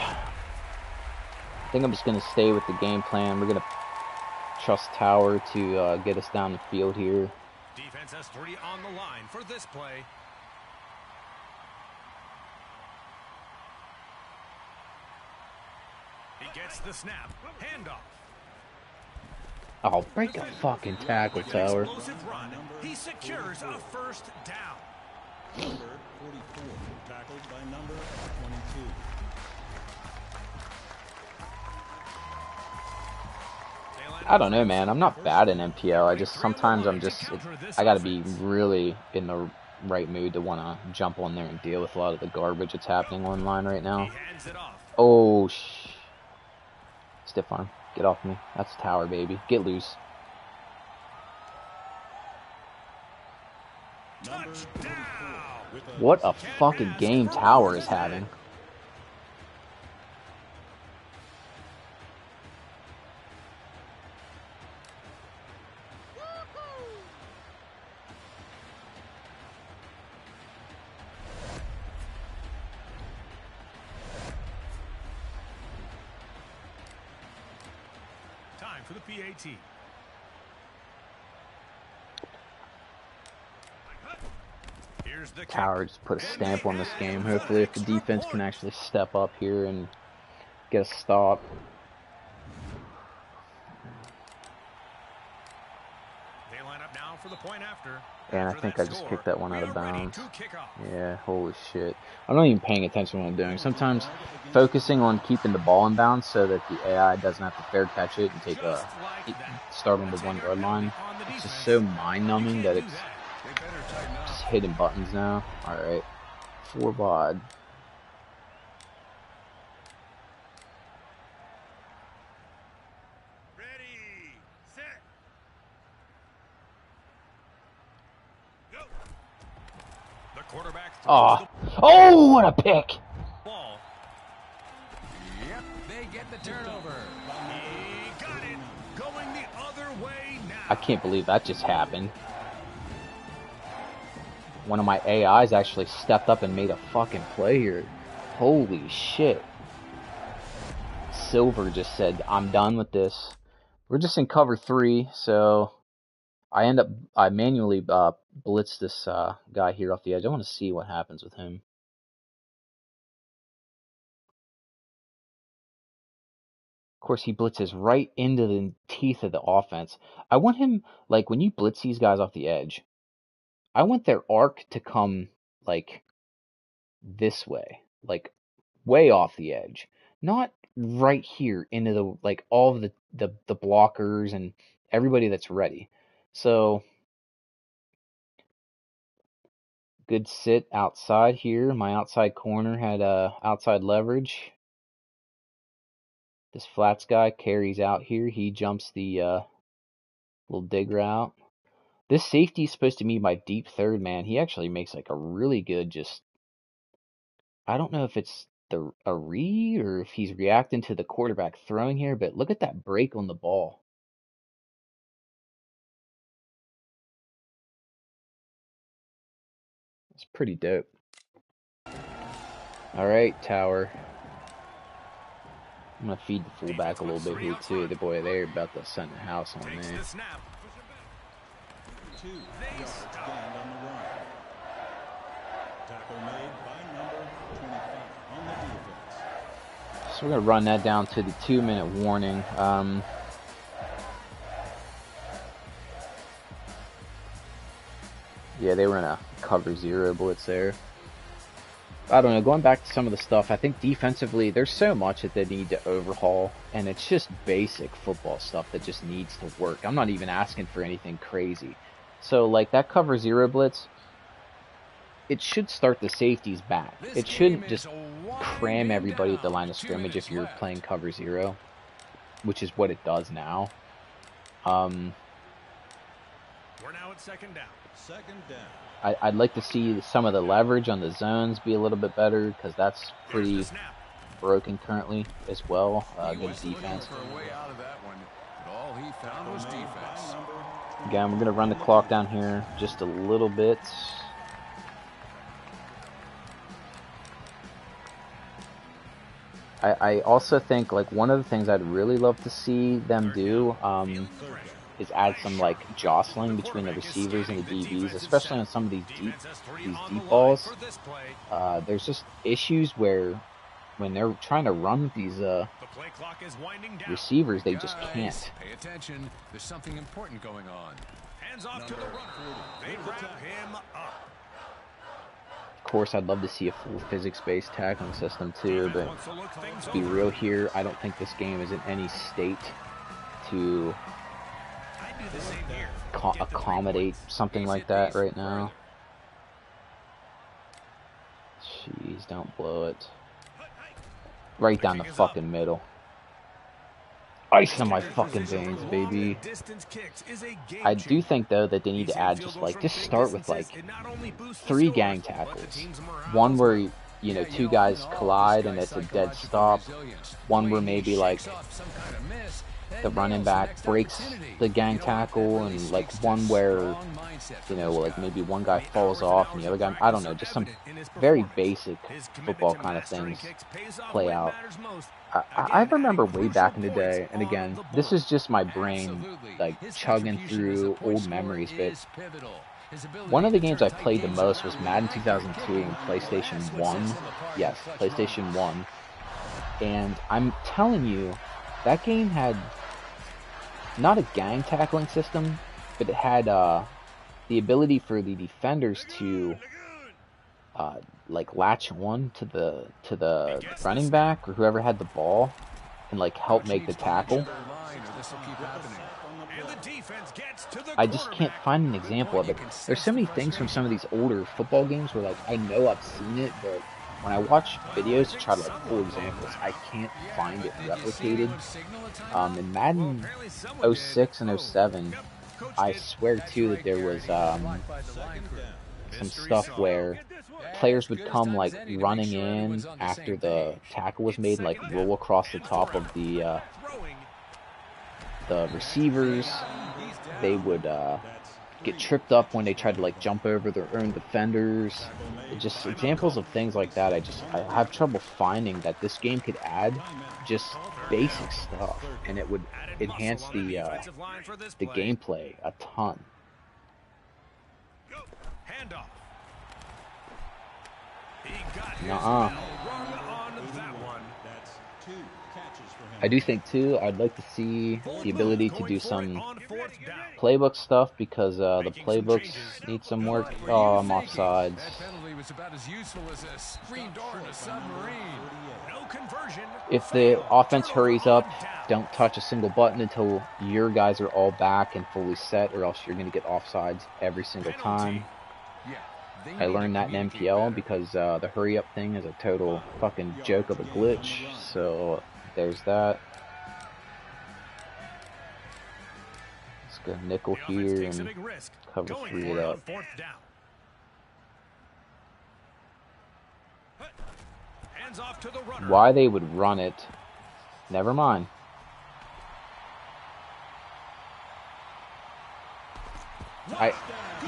think I'm just going to stay with the game plan. We're going to trust Tower to get us down the field here. Defense has 3 on the line for this play. He gets the snap. Handoff. Oh, break a fucking tackle, Tower. He secures a first down. Number 44, tackled by number 22. I don't know, man. I'm not bad in MPL. I just sometimes I gotta be really in the right mood to want to jump on there and deal with a lot of the garbage that's happening online right now. Oh, stiff arm. Get off me. That's Tower, baby. Get loose. What a fucking game Tower is having. Time for the PAT. Tower just put a stamp on this game. Hopefully, if the defense can actually step up here and get a stop. They line up now for the point after. And I think I just kicked that one out of bounds. Yeah, holy shit. I'm not even paying attention to what I'm doing. Sometimes focusing on keeping the ball in bounds so that the AI doesn't have to fair catch it and start on the 1 yard line. It's just so mind-numbing that it's just hitting buttons now. Alright. 4 bod. Ready, set, go. The quarterback. Oh, what a pick! Ball. Yep, they get the turnover. He got it. Going the other way now. I can't believe that just happened. One of my AIs actually stepped up and made a fucking play here. Holy shit. Silver just said, I'm done with this. We're just in cover 3, so I manually blitz this guy here off the edge. I want to see what happens with him. Of course, he blitzes right into the teeth of the offense. I want him, like, when you blitz these guys off the edge, I want their arc to come, like, this way. Like, way off the edge. Not right here into the, like, all of the blockers and everybody that's ready. So, good sit outside here. My outside corner had outside leverage. This flats guy carries out here. He jumps the little dig route. This safety is supposed to be my deep third man. He actually makes like a really good just... I don't know if it's a read or if he's reacting to the quarterback throwing here, but look at that break on the ball. It's pretty dope. All right, Tower. I'm gonna feed the fullback a little bit here too. The boy there about to send the house on me. 2 yards gained on the run. Tackle made by number 25 on the defense. So we're gonna run that down to the 2-minute warning. Yeah, they were in a cover 0 blitz there. I don't know, going back to some of the stuff, I think defensively there's so much that they need to overhaul, and it's just basic football stuff that just needs to work. I'm not even asking for anything crazy. So like that cover 0 blitz, it should start the safeties back. It shouldn't just cram everybody at the line of scrimmage if you're playing cover 0, which is what it does now. We're now at second down. Second down. I'd like to see some of the leverage on the zones be a little bit better, because that's pretty broken currently as well. Good defense. All he found was defense. Again, we're going to run the clock down here just a little bit. I also think, like, one of the things I'd really love to see them do is add some, like, jostling between the receivers and the DBs, especially on some of these deep balls. There's just issues where when they're trying to run with these receivers, they just can't. Pay attention. There's something important going on. Hands off to the runner. They wrap him up. Of course, I'd love to see a full physics-based tackling system too, but to be real here, I don't think this game is in any state to accommodate something like that right now. Jeez, don't blow it. Right down the fucking middle. Ice on my fucking veins, baby. I do think, though, that they need to add just start with, like, 3 gang tackles. One where, you know, 2 guys collide and it's a dead stop. One where maybe, like, the running back breaks the gang tackle, and, like, one where, you know, like, maybe one guy falls off and the other guy, I don't know, just some very basic football kind of things play out. I remember way back in the day, and again, this is just my brain, like, chugging through old memories, but one of the games I played the most was Madden 2002 and PlayStation 1. Yes, PlayStation 1. And I'm telling you, that game had not a gang tackling system, but it had the ability for the defenders to like latch on to the running back or whoever had the ball and like help make the tackle. I just can't find an example of it. There's so many things from some of these older football games where, like, I know I've seen it, but when I watch videos to try to, like, pull examples, I can't find it replicated. In Madden 06 and 07, I swear too that there was some stuff where players would come, like, running in after the tackle was made, like, roll across the top of the receivers. They would get tripped up when they tried to, like, jump over their own defenders. Just examples of things like that. I have trouble finding that this game could add just basic stuff, and it would enhance the gameplay a ton. Nuh-uh. I do think, too, I'd like to see the ability to do some playbook stuff, because the playbooks need some work. Oh, I'm offsides. If the offense hurries up, don't touch a single button until your guys are all back and fully set, or else you're going to get offsides every single time. I learned that in MPL because the hurry up thing is a total fucking joke of a glitch, so there's that. Let's go nickel here and cover 3 it up. Why they would run it, never mind.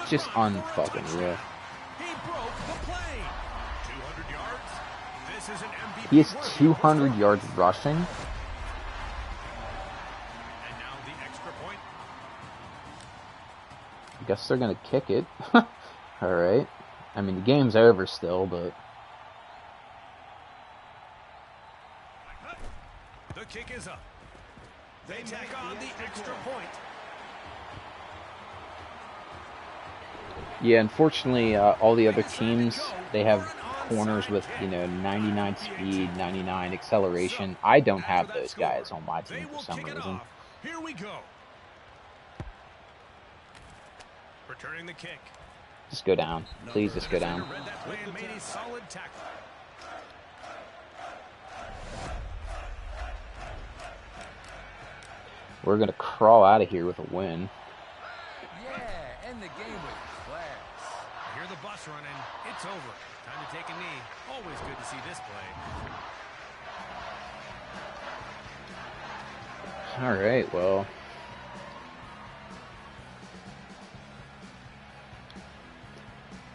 Just unfucking real. He has 200 yards rushing. guess they're gonna kick it. Alright. I mean, the game's over still, but... The kick is up. They tack on the extra point. Yeah, unfortunately, all the other teams, they have corners with, you know, 99 speed, 99 acceleration. I don't have those guys on my team for some reason. Here we go. Returning the kick. Just go down. Please just go down. Read that play and made a solid tackle. We're going to crawl out of here with a win. Yeah, end the game with class. I hear the bus running. It's over. Time to take a knee. Always good to see this play. All right, well.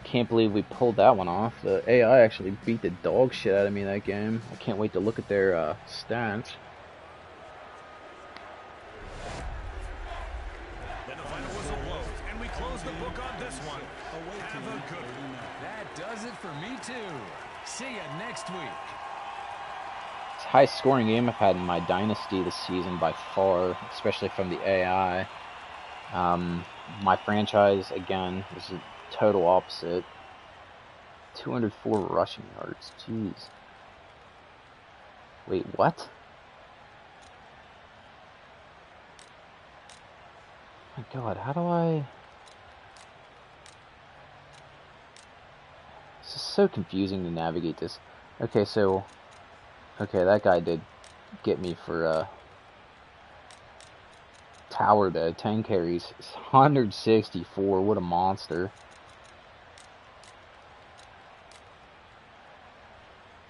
Can't believe we pulled that one off. The AI actually beat the dog shit out of me that game. I can't wait to look at their stats. Then the final whistle blows, and we close the book on this one. Have a good one. That does it for me, too. See you next week. It's the highest scoring game I've had in my Dynasty this season by far, especially from the AI. My franchise, again, was a total opposite. 204 rushing yards. Jeez. Wait, what? Oh my god, how do I... This is so confusing to navigate this. Okay, so... Okay, that guy did get me for, Tower, though. 10 carries. 164. What a monster.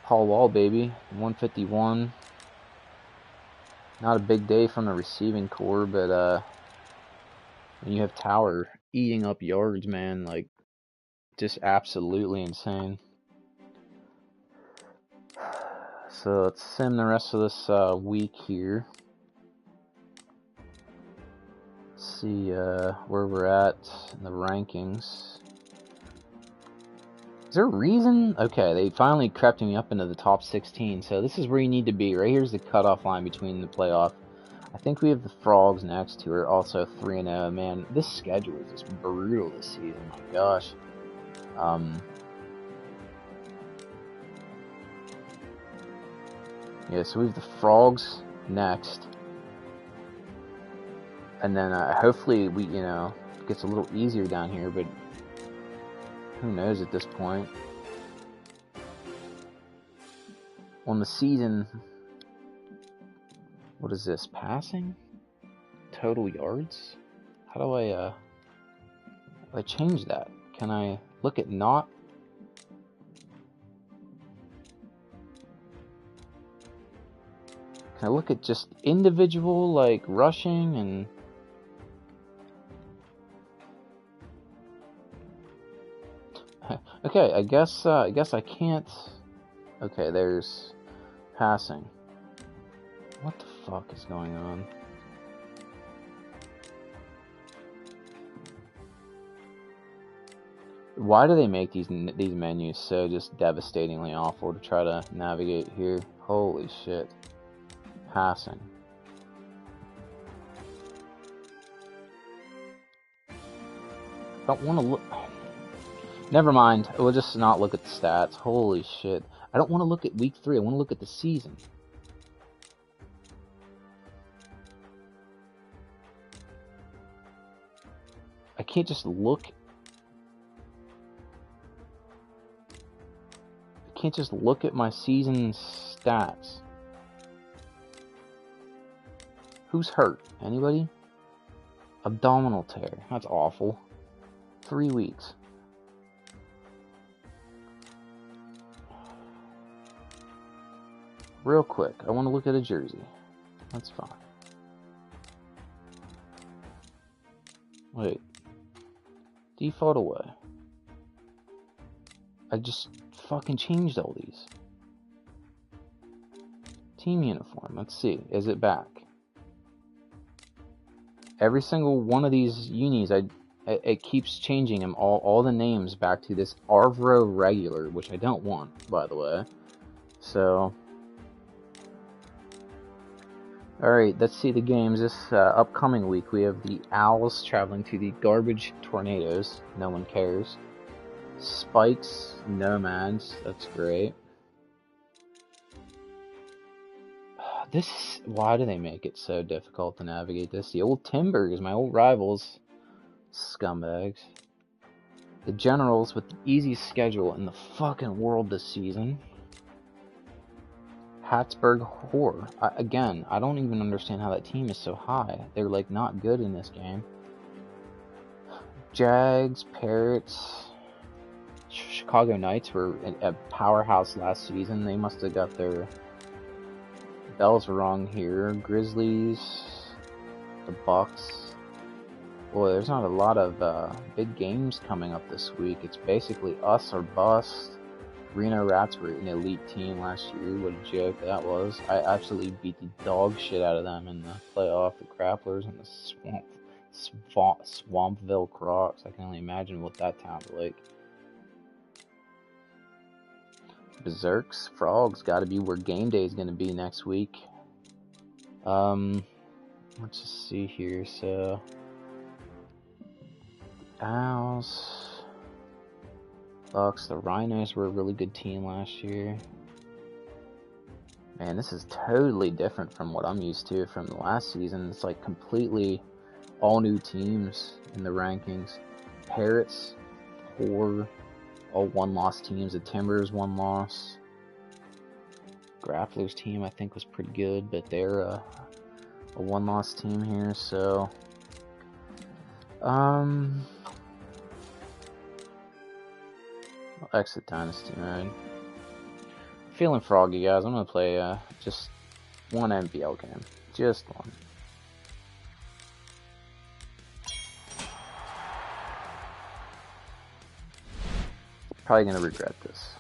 Paul Wall, baby. 151. Not a big day from the receiving core, but, when you have Tower eating up yards, man, like, just absolutely insane. So let's sim the rest of this week here. See where we're at in the rankings. Is there a reason? Okay, they finally crept me up into the top 16, so this is where you need to be. Right here's the cutoff line between the playoff. I think we have the Frogs next, who are also 3-0. Man, this schedule is just brutal this season. My gosh. Yeah, so we have the Frogs next. And then hopefully we, you know, it gets a little easier down here, but who knows at this point. On the season, what is this? Passing? Total yards? How do I change that? Can I look at not? Can I look at just individual, like, rushing and... Okay, I guess I can't... Okay, there's passing. What the fuck is going on? Why do they make these menus so just devastatingly awful to try to navigate here? Holy shit. Passing. Don't want to look... Never mind. We'll just not look at the stats. Holy shit. I don't want to look at week 3. I want to look at the season. I can't just look... I can't just look at my season stats. Who's hurt? Anybody? Abdominal tear. That's awful. 3 weeks. Real quick, I want to look at a jersey. That's fine. Wait. Default away. I just fucking changed all these. Team uniform. Let's see. Is it back? Every single one of these unis I It keeps changing them all the names back to this Arvro regular, which I don't want, by the way. So, alright, let's see the games. This upcoming week, we have the Owls traveling to the Garbage Tornadoes. No one cares. Spikes, Nomads. That's great. Why do they make it so difficult to navigate this? The old Timbers, my old rivals. Scumbags. The Generals with the easiest schedule in the fucking world this season. Hattiesburg Horror. Again, I don't even understand how that team is so high. They're like not good in this game. Jags, Parrots. Chicago Knights were a powerhouse last season. They must have got their bells wrong here. Grizzlies. The Bucks. Boy, there's not a lot of big games coming up this week. It's basically us or bust. Reno Rats were an elite team last year. What a joke that was. I absolutely beat the dog shit out of them in the playoff. The Grapplers and the Swampville Crocs. I can only imagine what that sounded like. Berserks, Frogs, gotta be where game day is gonna be next week. Let's just see here. So, Owls, Bucks, the Rhinos were a really good team last year. Man, this is totally different from what I'm used to from the last season. It's like completely all new teams in the rankings. Parrots, Horror, all one-loss teams. The Timbers, one loss. Grapplers team, I think, was pretty good, but they're a one-loss team here, so... I'll exit Dynasty, man. Feeling froggy, guys. I'm gonna play just one NPL game. Just one. Probably gonna regret this.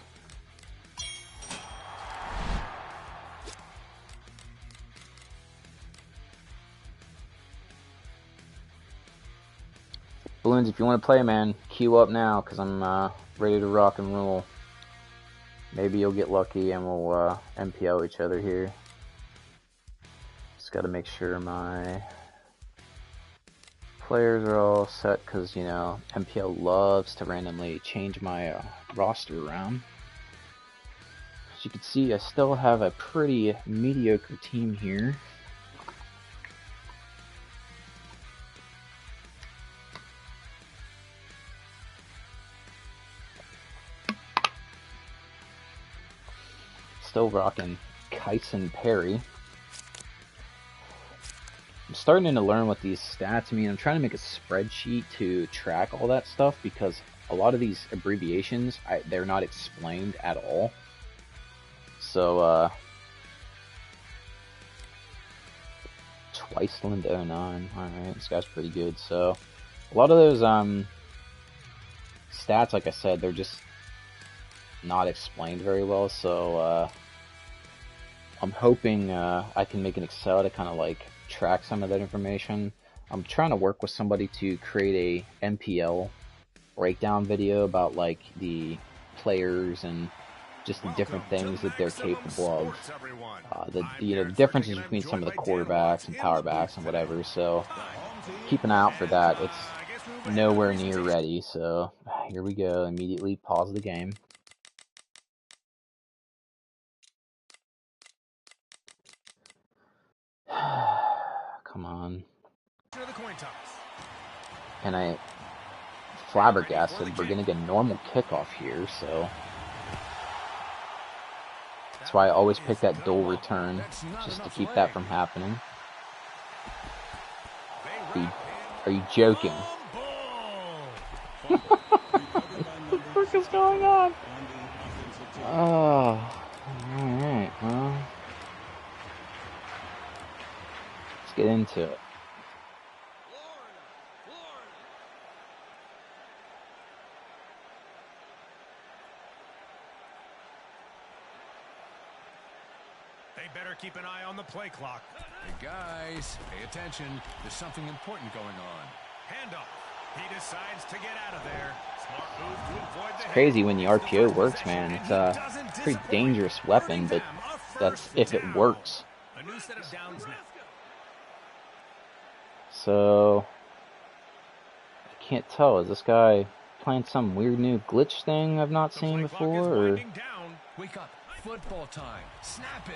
Balloons, if you want to play, man, queue up now, because I'm ready to rock and roll. Maybe you'll get lucky and we'll MPL each other here. Just gotta make sure my players are all set, because, you know, MPL loves to randomly change my roster around. As you can see, I still have a pretty mediocre team here. Still rocking Kyson Perry. I'm starting to learn what these stats mean. I'm trying to make a spreadsheet to track all that stuff, because a lot of these abbreviations, they're not explained at all. So, Twiceland 09. Alright, this guy's pretty good. So, a lot of those stats, like I said, they're just not explained very well. So, I'm hoping I can make an Excel to kind of like track some of that information. I'm trying to work with somebody to create a MPL breakdown video about like the players and just the different things that they're capable of. The differences between some of the quarterbacks and power backs and whatever. So keep an eye out for that. It's nowhere near ready. So here we go. Immediately pause the game. Come on. And I flabbergasted. We're gonna get a normal kickoff here, so that's why I always pick that dual return, just to keep that from happening. Are you joking? What the fuck is going on? Oh, alright, well. Let's get into it. Better keep an eye on the play clock. Hey guys, pay attention. There's something important going on. Handoff. He decides to get out of there. Smart move to avoid the It's crazy hit. when the RPO works, man. It's a pretty dangerous weapon, but that's if it works. A new set of downs now. So I can't tell. Is this guy playing some weird new glitch thing I've not seen before, or? Wake up. Football time. Snap it.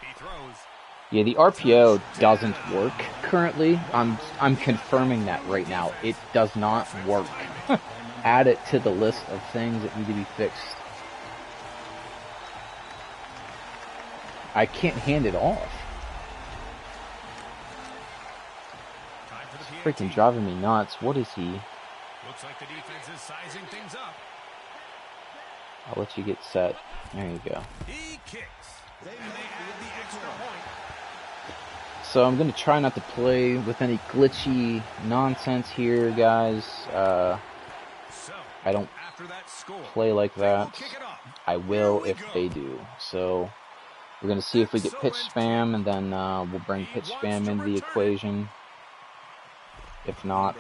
He throws. Yeah, the RPO doesn't work currently. I'm confirming that right now. It does not work. Add it to the list of things that need to be fixed. I can't hand it off. It's freaking driving me nuts. What is he? Looks like the defense is sizing things up. I'll let you get set. There you go. He kicks. And they add the extra point. So I'm going to try not to play with any glitchy nonsense here, guys. I don't play like that. I will if they do. So we're going to see if we get pitch spam, and then we'll bring pitch spam into the equation. If not,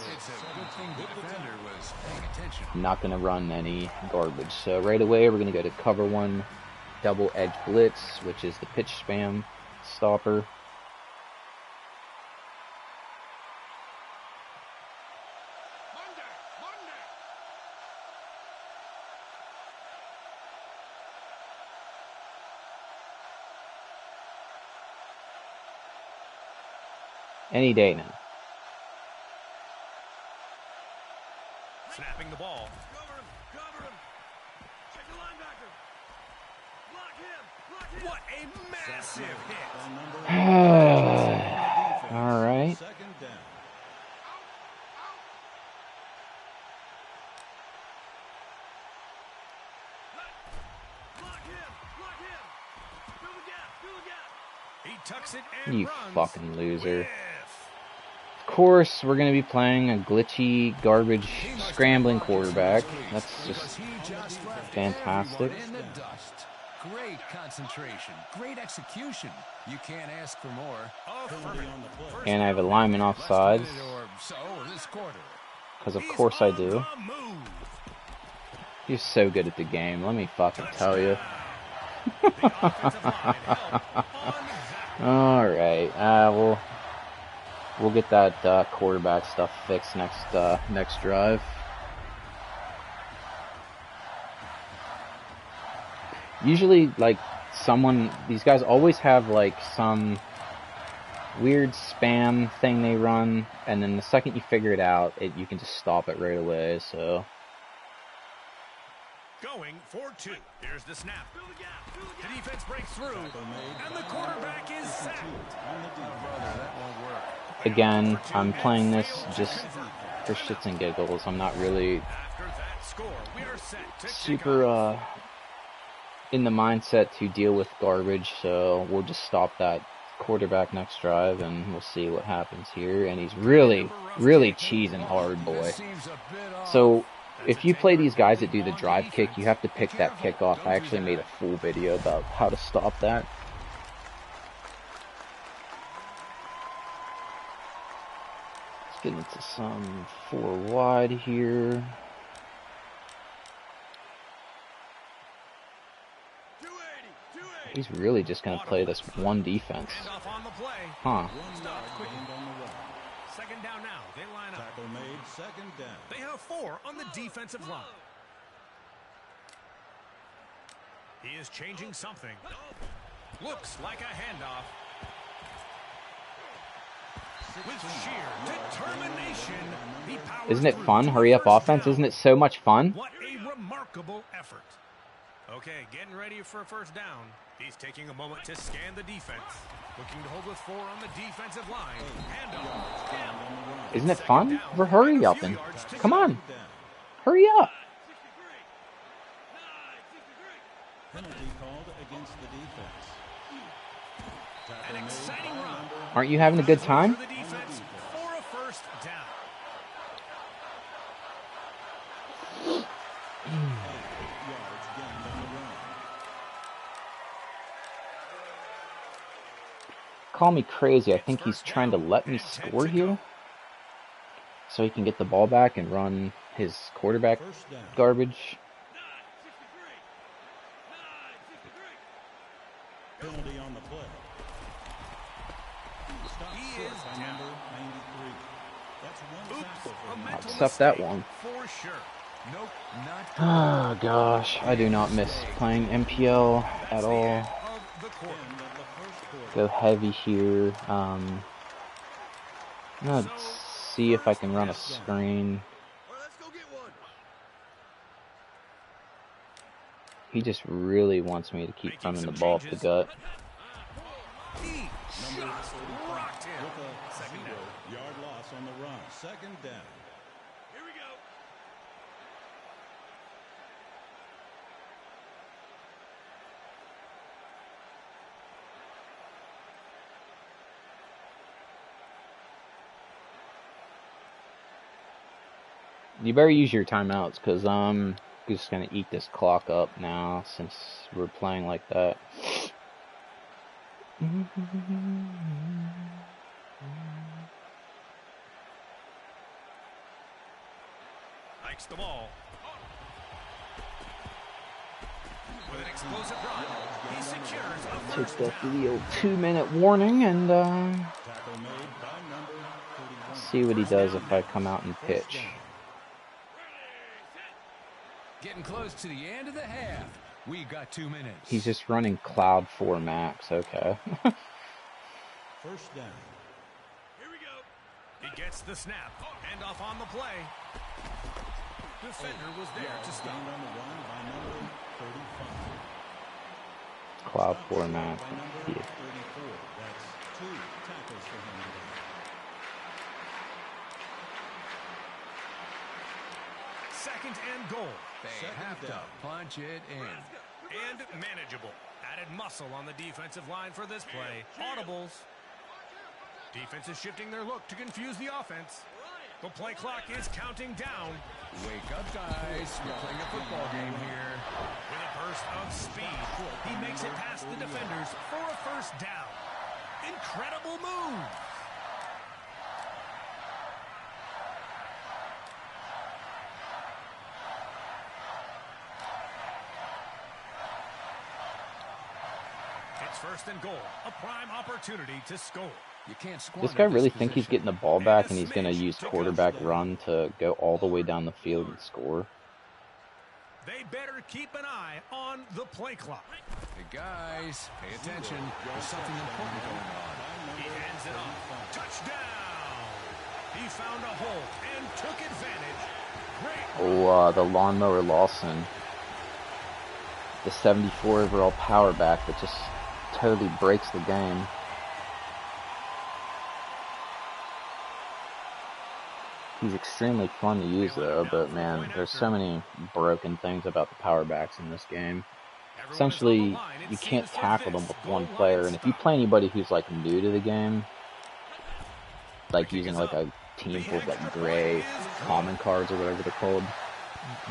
I'm not going to run any garbage. So right away, we're going to go to cover one double edge blitz, which is the pitch spam stopper. Any day now. Snapping the ball. Cover him. Check the linebacker. Block him. What a massive hit. All right. Second down. Block him. Fill the gap. He tucks it and You runs. fucking loser. Whiff. Of course, we're going to be playing a glitchy, garbage, scrambling quarterback. That's just fantastic. In the dust. Great concentration. Great execution. You can't ask for more. And I have a lineman offsides, Or so this quarter. because of course I do. He's so good at the game, let me fucking tell you. Alright, we'll get that quarterback stuff fixed next drive. Usually, like, these guys always have, like, some weird spam thing they run, and then the second you figure it out, you can just stop it right away, so. Going for two. Here's the snap. The defense breaks through, and the quarterback is sacked. That won't work. Again, I'm playing this just for shits and giggles. I'm not really After that score, we are set to super in the mindset to deal with garbage, so we'll just stop that quarterback next drive and we'll see what happens here. And he's really cheesing hard, boy. So if you play these guys that do the drive kick, you have to pick that kick off. I actually made a full video about how to stop that. Let's get into some 4 wide here. He's really just going to play this one defense. Huh. Second down now. They line up. Tackle made. Second down. They have 4 on the defensive line. He is changing something. Looks like a handoff. With sheer determination, he powers Isn't it through fun? to Hurry up first offense. down. Isn't it so much fun? What a remarkable effort. Okay, getting ready for a first down. He's taking a moment to scan the defense. Looking to hold with 4 on the defensive line. Handoff. Isn't it fun? We're hurry up and come on. Hurry up. Penalty called against the defense. An exciting run. Aren't you having a good time? For the defense for a first down. Yards gained on the run. Call me crazy. I think he's trying to let me score here. so he can get the ball back and run his quarterback garbage. Penalty on the play. He is By down. number 93. That's one tackle for him. Mental Accept that mistake one. for sure. Nope, not Oh gosh, I do not miss playing MPL at all. of the quarter. End of the first quarter. Go heavy here. I'm gonna see if I can run a screen. All right, let's go get one. He just really wants me to keep Making running the some ball up the changes. gut. He Number just 35 rocked him. with a Second 0 down. yard loss on the run. Second down. Here we go. You better use your timeouts, because I'm just gonna eat this clock up now since we're playing like that. Hikes the ball. With an explosive run, he secures a Take first that to down. the old 2-minute warning and Tackle made by number 31. see what he does if I come out and pitch. Getting close to the end of the half. We got 2 minutes. He's just running Cloud 4 Max, okay. First down. Here we go. He gets the snap. Handoff on the play. Defender was there to stop. Gained on the run by number 35. Cloud 4 Stop Max. by number Yeah. 34. That's 2 tackles for him today. Second and goal. They Second have to down. punch it in. And manageable. Added muscle on the defensive line for this play. Audibles. Defense is shifting their look to confuse the offense. The play clock is counting down. Wake up, guys. We're playing a football game here. With a burst of speed, he makes it past the defenders for a first down. Incredible move. It's first and goal, a prime opportunity to score. You can't squander This guy really think he's position. getting the ball back and he's going to use quarterback run to go all the way down the field and score. They better keep an eye on the play clock. Hey, guys, pay attention. There's something important going on. He hands it off. Touchdown! He found a hole and took advantage. Great. Oh, the Lawnmower Lawson. The 74 overall power back that just totally breaks the game. He's extremely fun to use though, but man, there's so many broken things about the power backs in this game. Essentially, you can't tackle them with one player, and if you play anybody who's like new to the game, like using like a team full of like gray common cards or whatever they're called,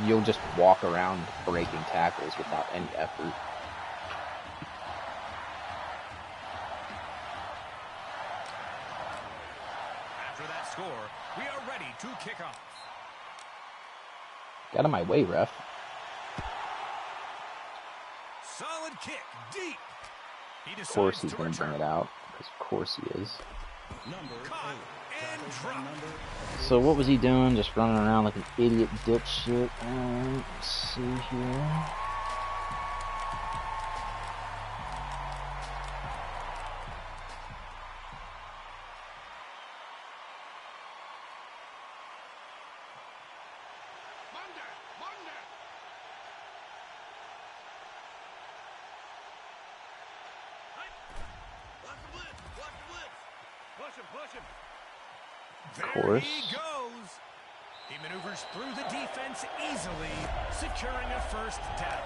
you'll just walk around breaking tackles without any effort. After that score, we are ready to kick off. Get out of my way, ref. Solid kick, deep. He Of course decides he's to going to bring return. it out, because of course he is. Number 8. Caught and Tackled by dropped. number So what was he doing? Just running around like an idiot dipshit. Let's see here. Watch the blitz. Watch the blitz. Push him. Push him. There course. he goes. He maneuvers through the defense easily, securing a first down.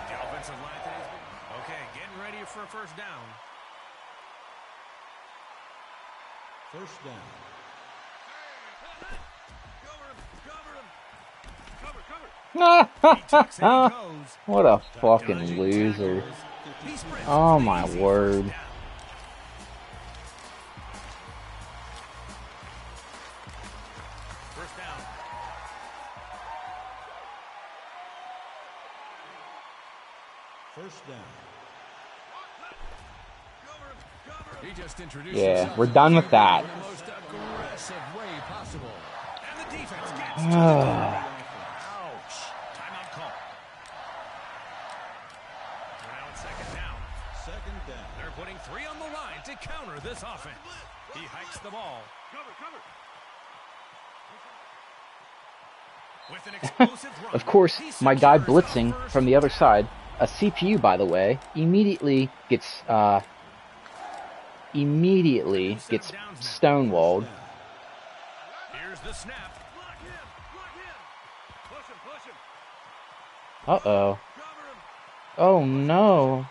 The offensive line today's been... Okay, getting ready for a first down. first down. Cover him. Cover him. He tucks and he goes. What a fucking Dodging loser. tackles. He sprints Oh for the my easy word. first down. first down. First down. He just introduced Yeah, himself we're to done the with that. in the most aggressive way possible. And the defense gets to the quarterback. Ouch. Timeout call. We're now at second down. Second down. They're putting 3 on the line to counter this offense. He hikes the ball. Cover. With an explosive run. Of course, He my guy secures the blitzing first from the other down. side, a CPU, by the way, immediately gets stonewalled. Here's the snap. Block him. Push him. Uh-oh. Cover him. Oh, no.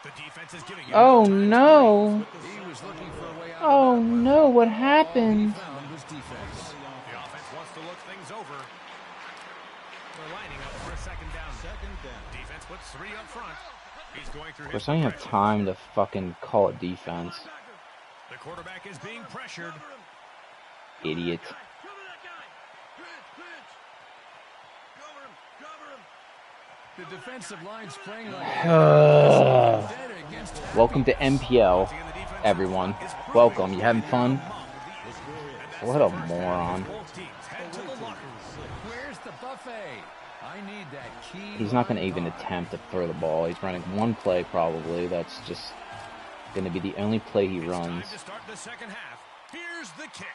The defense is giving him Oh, time to no. He was looking for a way out Oh, of that run. no, what All he happened? found was defense. The offense wants to look things over. They're lining up for a second down. Defense puts 3 up front. He's going through Of his course, I don't have progression. time to fucking call it defense. The quarterback is being pressured. Idiot. Cover that guy. Pitch. Cover him. The defensive line's playing like dead against Welcome to MPL, everyone. Welcome. You having fun? What a moron. Both teams head to the locker room. Where's the buffet? I need that key. He's not going to line even card. attempt to throw the ball. He's running one play, probably. That's just going to be the only play he It's runs. time to start the second half. Here's the kick.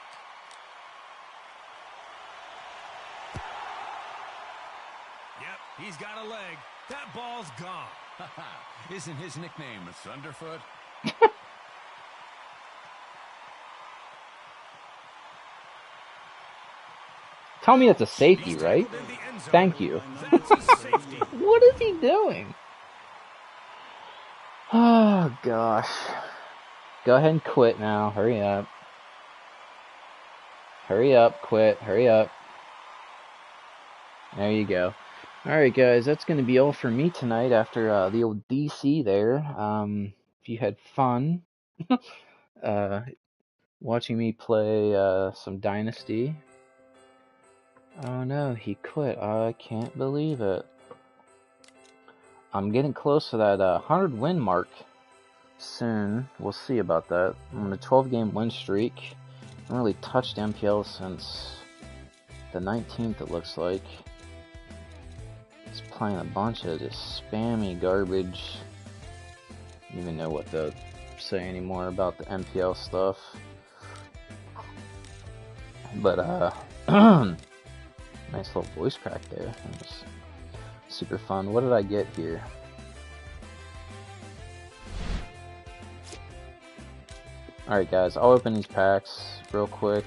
Yep, he's got a leg. That ball's gone. Isn't his nickname Thunderfoot? Tell me that's a safety, He's right? tackled in the end zone. Thank you. That's a safety. What is he doing? Oh, gosh. Go ahead and quit now. Hurry up. Hurry up, quit. Hurry up. There you go. Alright, guys, that's going to be all for me tonight after the old DC there. If you had fun watching me play some Dynasty. Oh no, he quit. I can't believe it. I'm getting close to that 100 win mark soon. We'll see about that. I'm on a 12-game win streak. I haven't really touched MPL since the 19th, it looks like. Just playing a bunch of just spammy garbage. I don't even know what to say anymore about the MPL stuff. But, nice little voice crack there. That was super fun. What did I get here? Alright guys, I'll open these packs real quick.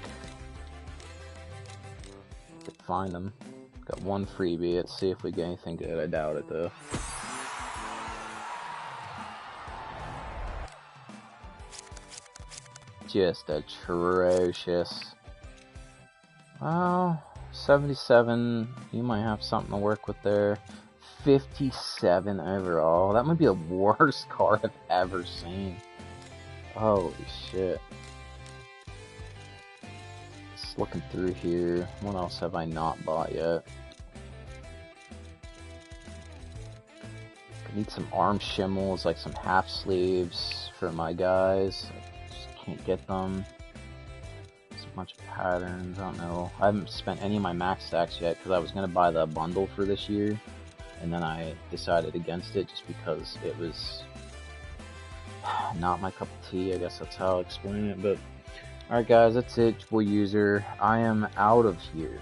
Could find them. Got one freebie. Let's see if we get anything good. I doubt it though. Just atrocious. Well, 77, you might have something to work with there. 57 overall. That might be the worst card I've ever seen. Holy shit. Just looking through here. What else have I not bought yet? I need some arm shimmels, like some half sleeves for my guys. I just can't get them. A bunch of patterns. I don't know. I haven't spent any of my max stacks yet because I was going to buy the bundle for this year, and then I decided against it just because it was not my cup of tea. I guess that's how I'll explain it. But alright guys, that's it. Boy User, I am out of here.